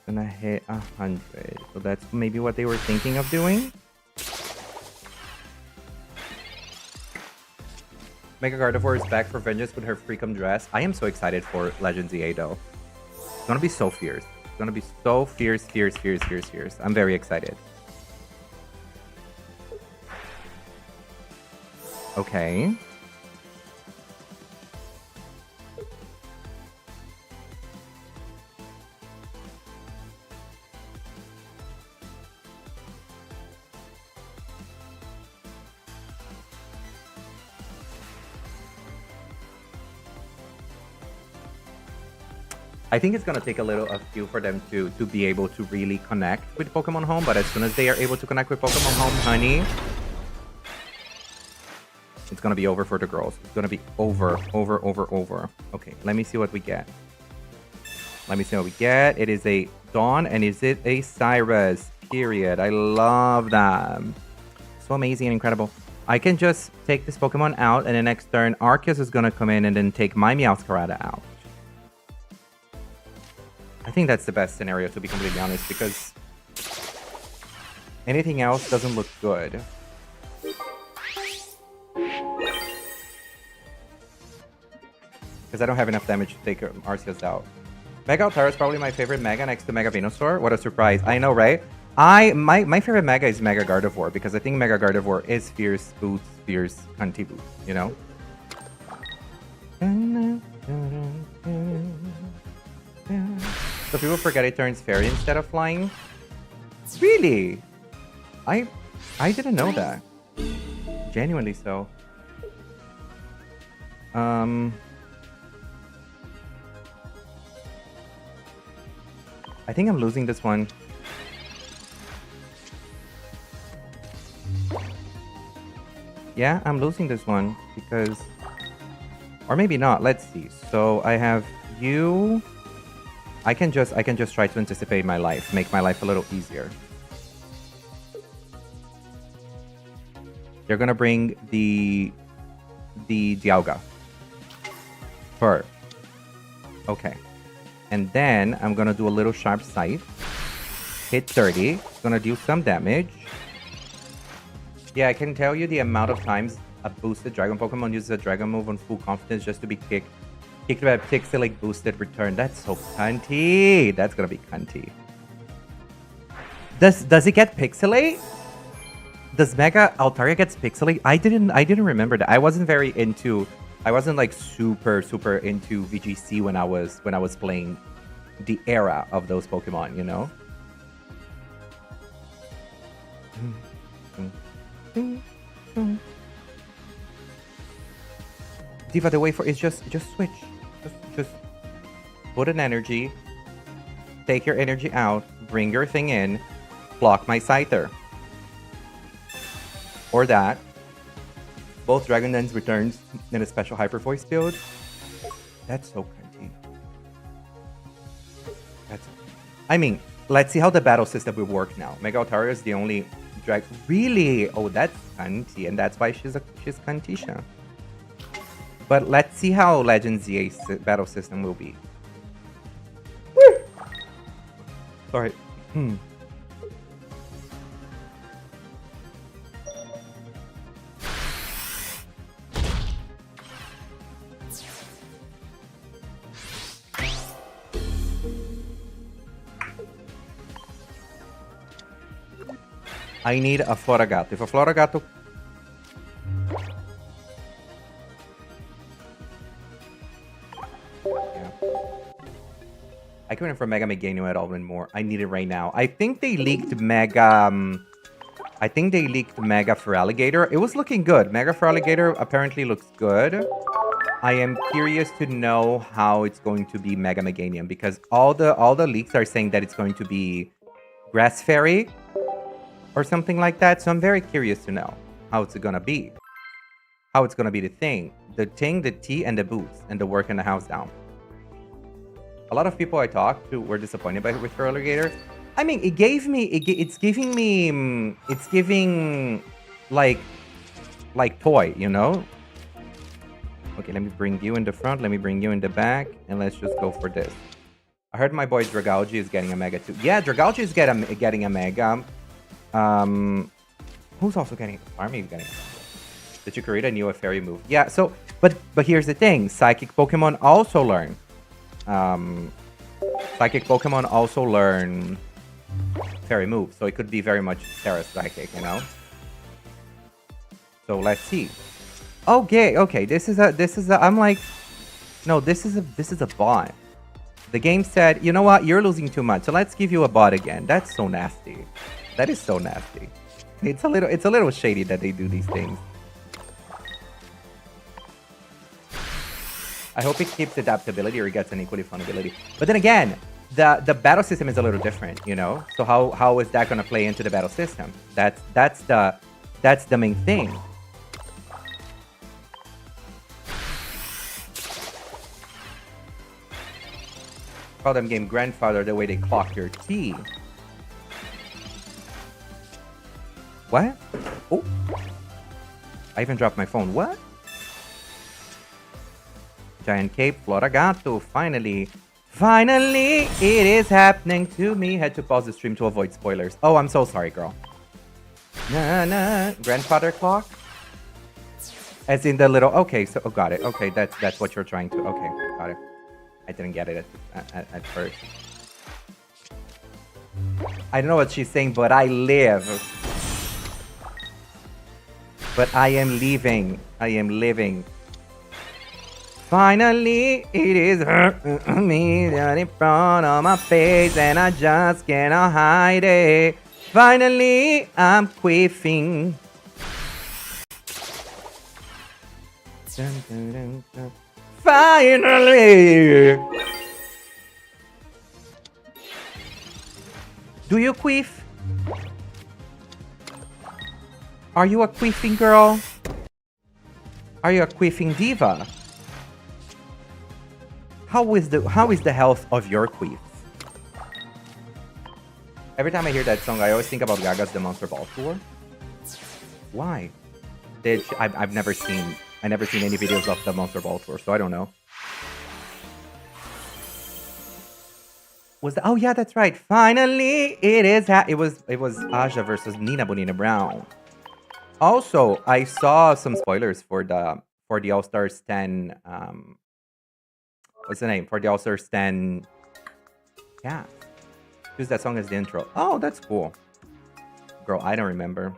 Gonna hit 100. So that's maybe what they were thinking of doing. Mega Gardevoir is back for vengeance with her freakum dress. I am so excited for Legends EA though. It's gonna be so fierce. It's gonna be so fierce. I'm very excited. Okay. I think it's gonna take a few for them to be able to really connect with Pokemon Home, but as soon as they are able to connect with Pokemon Home, honey, it's gonna be over for the girls. It's gonna be over. Okay, let me see what we get. It is a Dawn, and is it a Cyrus? Period. I love that. So amazing and incredible. I can just take this Pokemon out, and the next turn, Arceus is gonna come in and then take my Meowscarada out. I think that's the best scenario, to be completely honest, because anything else doesn't look good. Because I don't have enough damage to take Arceus out. Mega Altara is probably my favorite Mega next to Mega Venusaur. What a surprise. I know, right? My favorite Mega is Mega Gardevoir, because I think Mega Gardevoir is fierce boots, fierce cunty boots, you know? So people forget it turns fairy instead of flying? Really? I didn't know that. Genuinely so. I think I'm losing this one. Yeah, I'm losing this one because... Or maybe not. Let's see. So I have you... I can just try to anticipate my life. Make my life a little easier. You're gonna bring the Dialga. Fur. Okay. And then I'm gonna do a little sharp sight. Hit 30. Gonna do some damage. Yeah, I can tell you the amount of times a boosted Dragon Pokemon uses a Dragon move on full confidence just to be kicked by a Pixelate boosted return. That's so cunty. That's gonna be cunty. Does it get Pixelate? Does Mega Altaria gets Pixelate? I didn't remember that. I wasn't like super into VGC when I was playing the era of those Pokemon, you know? Diva, the way for is just switch. Just put an energy, take your energy out, bring your thing in, block my Scyther. Or that. Both Dragon Dance returns in a special Hyper Voice build. That's so cunty. I mean, let's see how the battle system will work now. Mega Altaria is the only drag. Really? Oh, that's cunty, and that's why she's cuntisha. But let's see how Legend ZA's battle system will be. Sorry. I need a Floragato. If a Floragato... Yeah. I couldn't for Mega Meganium at all and more. I need it right now. I think they leaked Mega... I think they leaked Mega Feraligatr. It was looking good. Mega Feraligatr apparently looks good. I am curious to know how it's going to be Mega Meganium, because all the leaks are saying that it's going to be Grass Fairy or something like that. So I'm very curious to know how it's gonna be. How it's gonna be the thing, the tea, and the boots, and the work in the house down. A lot of people I talked to were disappointed with Feraligatr. I mean, it's giving like toy, you know? Okay, let me bring you in the front, let me bring you in the back, and let's just go for this. I heard my boy Dragalge is getting a Mega too. Yeah, Dragalge is getting a Mega. Who's also getting Army is getting the Chikorita knew a fairy move. Yeah, so but here's the thing, Psychic Pokemon also learn. Psychic Pokemon also learn fairy moves, so it could be very much Terra Psychic, you know? So let's see. Okay, this is a I'm like, no, this is a bot. The game said, you know what, you're losing too much, so let's give you a bot again. That's so nasty. That is so nasty. It's a little shady that they do these things. I hope it keeps adaptability or it gets an equally fun ability. But then again, the battle system is a little different, you know? So how is that gonna play into the battle system? That's the main thing. Call them game grandfather the way they clock your tea. What? Oh. I even dropped my phone. What? Giant Cape, Floragato, finally. Finally, it is happening to me. Had to pause the stream to avoid spoilers. Oh, I'm so sorry, girl. Na na. Grandfather clock? As in the little... Okay, so... Oh, got it. Okay, that's what you're trying to... Okay, got it. I didn't get it at first. I don't know what she's saying, but I live. But I am leaving. I am living. Finally, it is me down in front of my face, and I just cannot hide it. Finally, I'm quaffing. Dun, dun, dun, dun. Finally! Do you queef? Are you a queefing girl? Are you a queefing diva? How is the health of your queefs? Every time I hear that song, I always think about Gaga's The Monster Ball Tour. Why? I've never seen any videos of the Monster Ball Tour, so I don't know. Oh yeah, that's right. Finally, it was Aja versus Nina Bonina Brown. Also, I saw some spoilers for the All Stars 10. What's the name? For the All Stars 10. Yeah. Use that song as the intro. Oh, that's cool. Girl, I don't remember.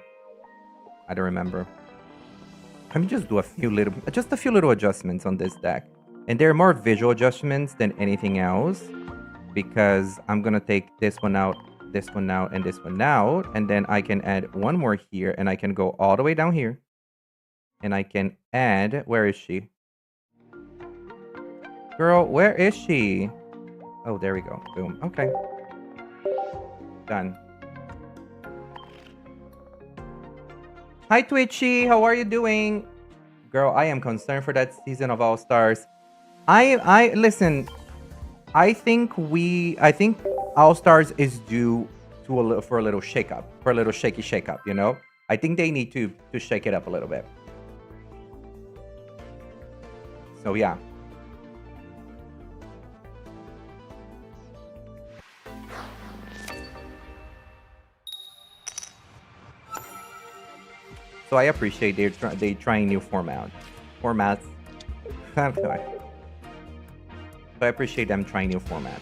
Let me just do a few little adjustments on this deck. And they're more visual adjustments than anything else. Because I'm gonna take this one out, and this one out. And then I can add one more here. And I can go all the way down here. And I can add... Where is she? Girl, where is she? Oh, there we go. Boom. Okay. Done. Hi, Twitchy. How are you doing? Girl, I am concerned for that season of All Stars. Listen. I think All Stars is due to for a little shakeup, for a little shaky shakeup. You know, I think they need to shake it up a little bit. So yeah. So I appreciate they trying new formats. So I appreciate them trying new formats.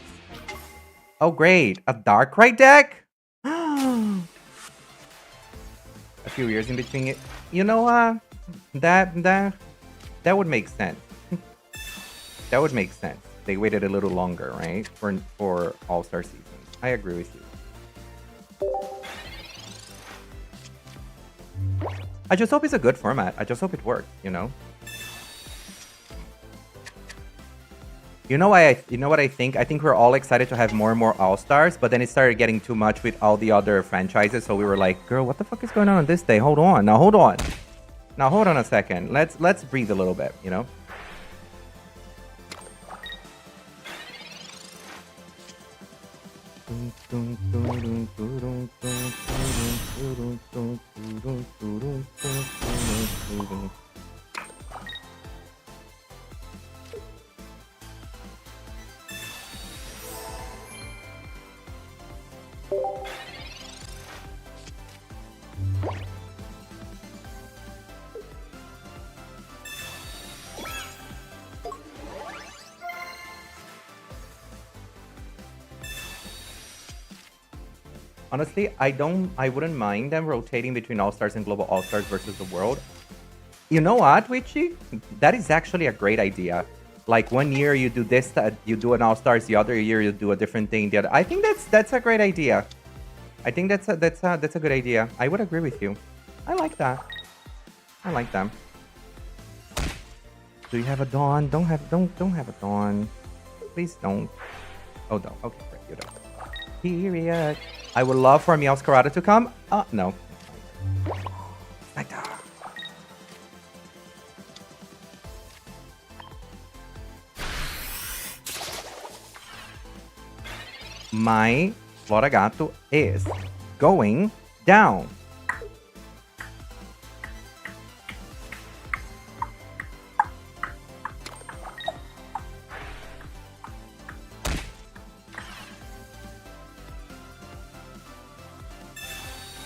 Oh great, a Darkrai deck? A few years in between it. You know what? That would make sense. That would make sense. They waited a little longer, right? For All-Star season. I agree with you. I just hope it's a good format. I just hope it works, you know? You know what I think? I think we're all excited to have more and more All-Stars, but then it started getting too much with all the other franchises, so we were like, girl, what the fuck is going on this day? Hold on. Now hold on. Now hold on a second. Let's breathe a little bit, you know? Honestly, I wouldn't mind them rotating between All-Stars and Global All-Stars versus the World. You know what, Witchy? That is actually a great idea. Like 1 year you do this, you do an All-Stars, the other year you do a different thing. I think that's a great idea. I think that's a good idea. I would agree with you. I like that. I like them. Do you have a Dawn? Don't have a Dawn. Please don't. Oh no. Okay, great. You don't. Period. I would love for Meowscarada to come. No. Like that. My Floragato is going down.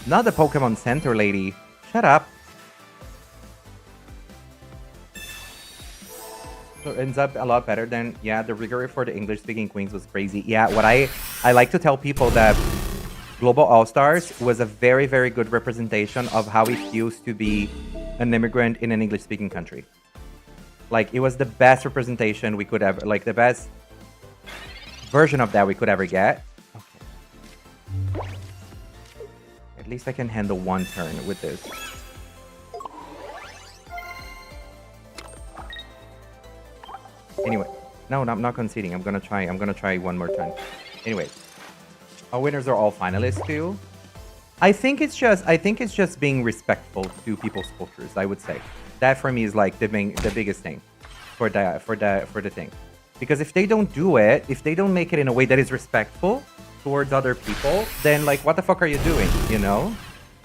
Not the Pokemon Center lady. Shut up. So it ends up a lot better than, yeah, the rigor for the English-speaking queens was crazy. Yeah, what I like to tell people that Global All-Stars was a very, very good representation of how it feels to be an immigrant in an English-speaking country. Like, it was the best representation we could ever, like, the best version of that we could ever get. Okay. At least I can handle one turn with this. Anyway, no, I'm not conceding. I'm gonna try one more turn. Anyway, our winners are all finalists too. I think it's just being respectful to people's cultures. I would say that for me is like the biggest thing for the thing, because if they don't do it, if they don't make it in a way that is respectful towards other people, then like what the fuck are you doing? You know,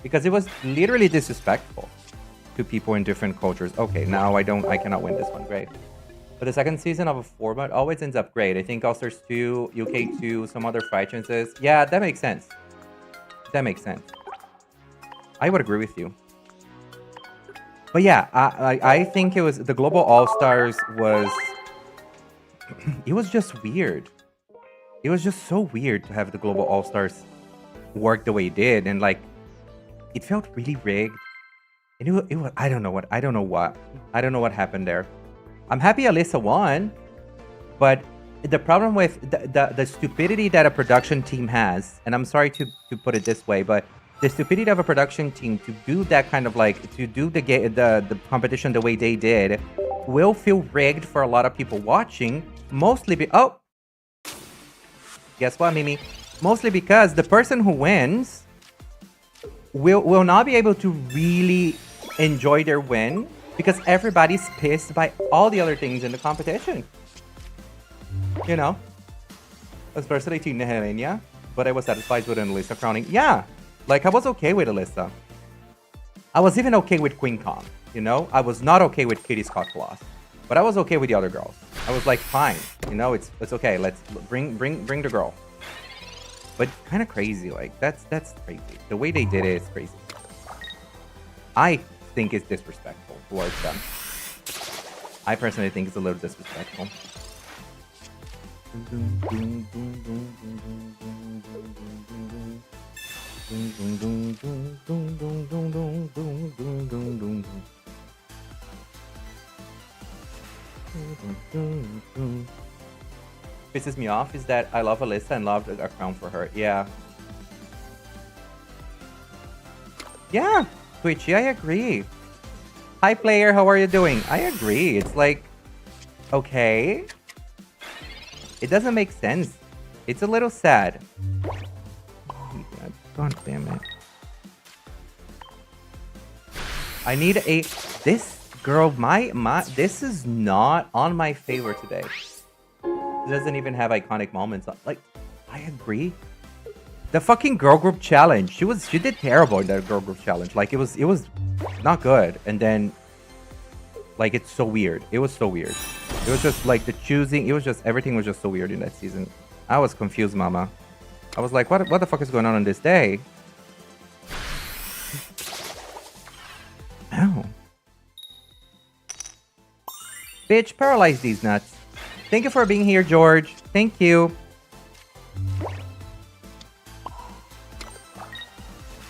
because it was literally disrespectful to people in different cultures. Okay, now I cannot win this one. Great. But the second season of a format always ends up great. I think All-Stars 2, UK 2, some other fight chances. Yeah, that makes sense. That makes sense. I would agree with you. But yeah, I think it was the Global All-Stars was... it was just weird. It was just so weird to have the Global All-Stars work the way it did. And like, it felt really rigged. And it was I don't know what happened there. I'm happy Alyssa won, but the problem with the stupidity that a production team has, and I'm sorry to put it this way, but the stupidity of a production team to do that kind of like, to do the competition the way they did, will feel rigged for a lot of people watching, mostly oh, guess what, Mimi? Mostly because the person who wins will not be able to really enjoy their win, because everybody's pissed by all the other things in the competition. You know? Especially Team Helenia, but I was satisfied with an Alyssa crowning. Yeah! Like, I was okay with Alyssa. I was even okay with Queen Kong, you know? I was not okay with Kitty Scott Claus. But I was okay with the other girls. I was like, fine. You know, it's okay. Let's bring the girl. But kind of crazy. Like, that's crazy. The way they did it is crazy. I think it's disrespectful towards them. I personally think it's a little disrespectful. Pisses me off is that I love Alyssa and love a crown for her. Yeah. Yeah, Twitchy, I agree. Hi player, how are you doing? I agree. It's like, okay. It doesn't make sense. It's a little sad. God damn it. I need a... This girl, this is not on my favor today. It doesn't even have iconic moments. Like, I agree. The fucking girl group challenge. She did terrible in that girl group challenge. Like, it was not good. And then, like, it's so weird. It was so weird. It was just like the choosing. It was just, everything was just so weird in that season. I was confused, mama. I was like, what the fuck is going on this day? Ow. Bitch, paralyze these nuts. Thank you for being here, George. Thank you.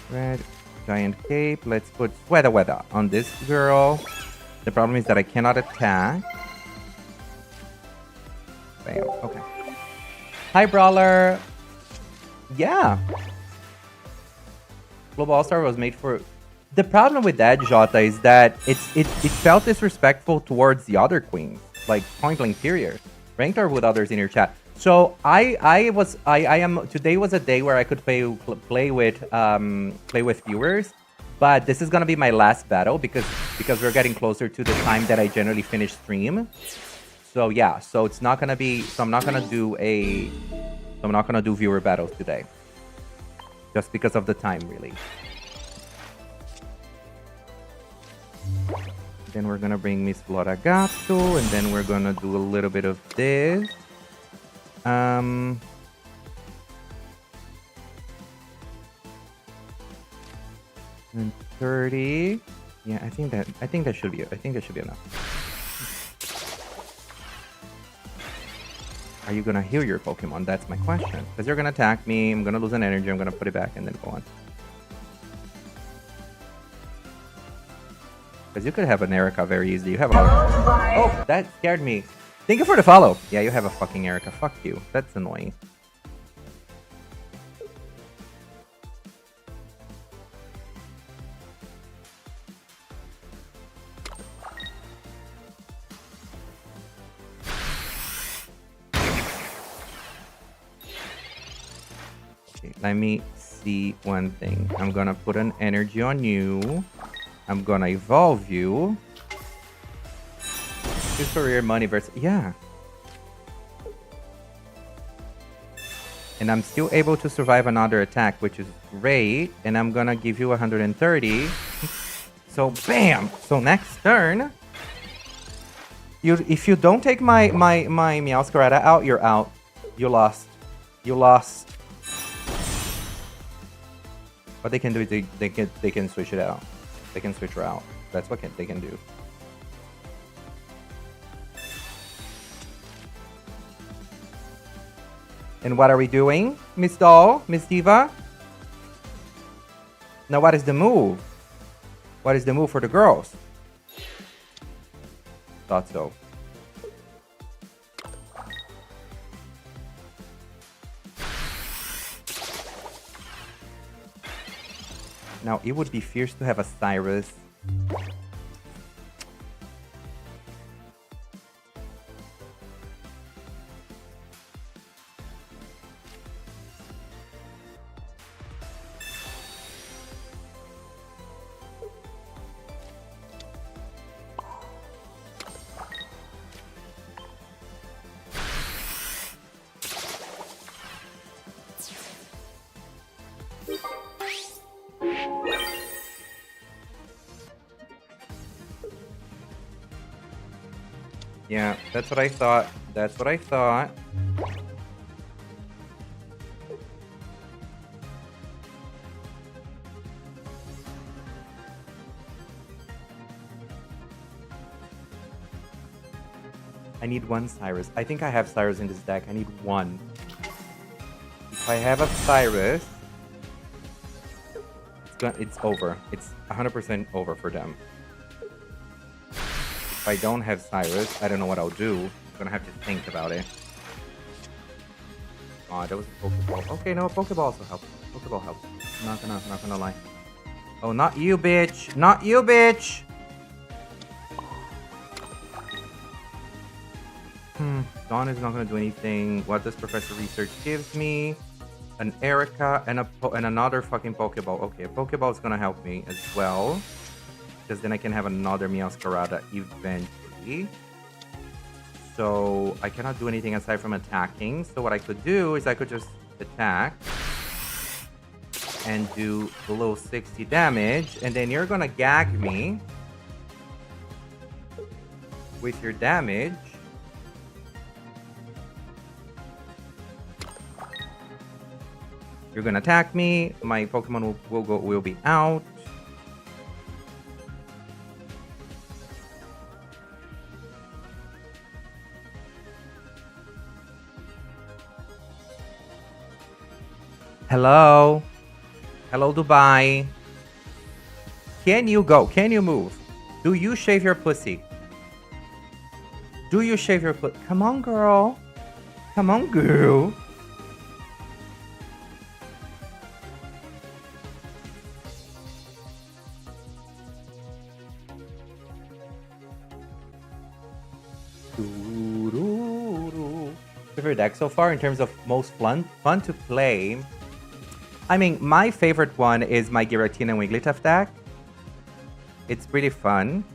Red giant cape. Let's put weather on this girl. The problem is that I cannot attack. Bam. Okay. Hi, Brawler. Yeah. Global All-Star was made for... The problem with that, Jota, is that it felt disrespectful towards the other queens. Like, point blank period. Ranked or with others in your chat. So I am today was a day where I could play with viewers, but this is gonna be my last battle because we're getting closer to the time that I generally finish stream. So yeah, so it's not gonna be, so I'm not gonna do viewer battles today, just because of the time, really. Then we're gonna bring Miss Flora Gatto, and then we're gonna do a little bit of this. I, 'cause And 30. Yeah, I think that should be enough. Are you gonna heal your Pokemon? That's my question. Because you're gonna attack me, I'm gonna lose an energy, I'm gonna put it back and then go on. Because you could have an Erica very easily. You have a lot of... Oh, that scared me. Thank you for the follow. Yeah, you have a fucking Erica. Fuck you. That's annoying. Let me see one thing. I'm gonna put an energy on you. I'm gonna evolve you. Choose career money versus... Yeah. And I'm still able to survive another attack, which is great. And I'm gonna give you 130. So, bam! So next turn... If you don't take my Meowscarada out, you're out. You lost. You lost. What they can do is they can switch it out. They can switch her out. That's what they can do. And what are we doing, Miss Doll, Miss Diva? Now what is the move? What is the move for the girls? Thought so. Now, it would be fierce to have a Cyrus. Yeah, that's what I thought. That's what I thought. I need one Cyrus. I think I have Cyrus in this deck. I need one. If I have a Cyrus, it's over. It's 100% over for them. If I don't have Cyrus, I don't know what I'll do. I'm gonna have to think about it. Oh, that was a Pokeball. Okay, no, Pokeball also helps. Pokeball helps. I'm not gonna lie. Oh, not you, bitch! Not you, bitch! Dawn is not gonna do anything. What does Professor Research gives me? An Erica and another fucking Pokeball. Okay, a Pokeball is gonna help me as well. Because then I can have another Meowscarada eventually. So I cannot do anything aside from attacking. So what I could do is I could just attack and do below 60 damage. And then you're gonna gag me with your damage. You're gonna attack me. My Pokemon will be out. Hello? Hello, Dubai. Can you go? Can you move? Do you shave your pussy? Do you shave your pussy? Come on, girl. Come on, girl. Favorite deck so far in terms of most fun to play. I mean, my favorite one is my Giratina and Wigglytuff deck. It's pretty fun.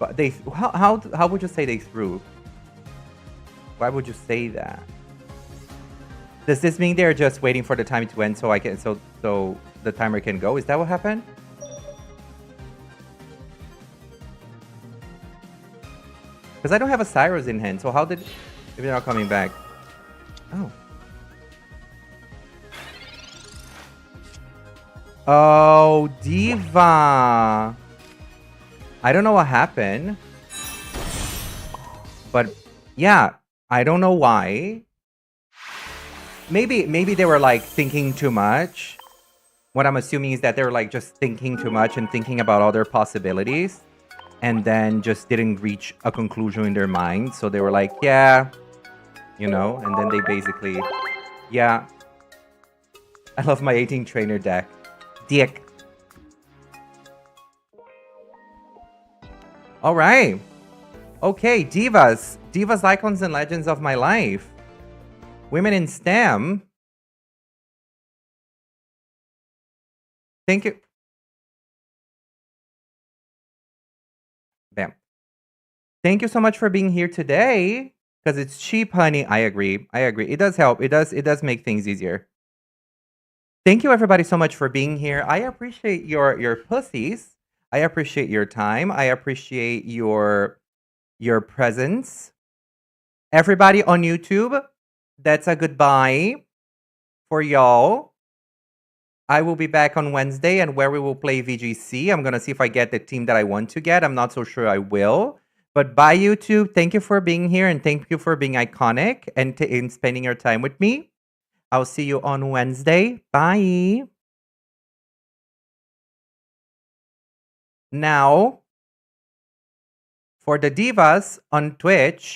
But they how would you say they threw? Why would you say that? Does this mean they're just waiting for the time to end so the timer can go? Is that what happened? Because I don't have a Cyrus in hand, so how did... Maybe they're not coming back. Oh. Oh, Diva. I don't know what happened. But yeah, I don't know why. Maybe they were like thinking too much. What I'm assuming is that they were like just thinking too much and thinking about other possibilities, and then just didn't reach a conclusion in their mind. So they were like, yeah, you know, and then they basically, yeah. I love my 18 trainer deck. Dick. All right. Okay, divas. Divas, icons, and legends of my life. Women in STEM. Thank you. Bam. Thank you so much for being here today. Because it's cheap, honey. I agree. I agree. It does help. It does make things easier. Thank you everybody so much for being here. I appreciate your pussies. I appreciate your time. I appreciate your presence. Everybody on YouTube, that's a goodbye for y'all. I will be back on Wednesday and where we will play VGC. I'm going to see if I get the team that I want to get. I'm not so sure I will. But bye, YouTube. Thank you for being here and thank you for being iconic and in spending your time with me. I'll see you on Wednesday. Bye. Now, for the divas on Twitch,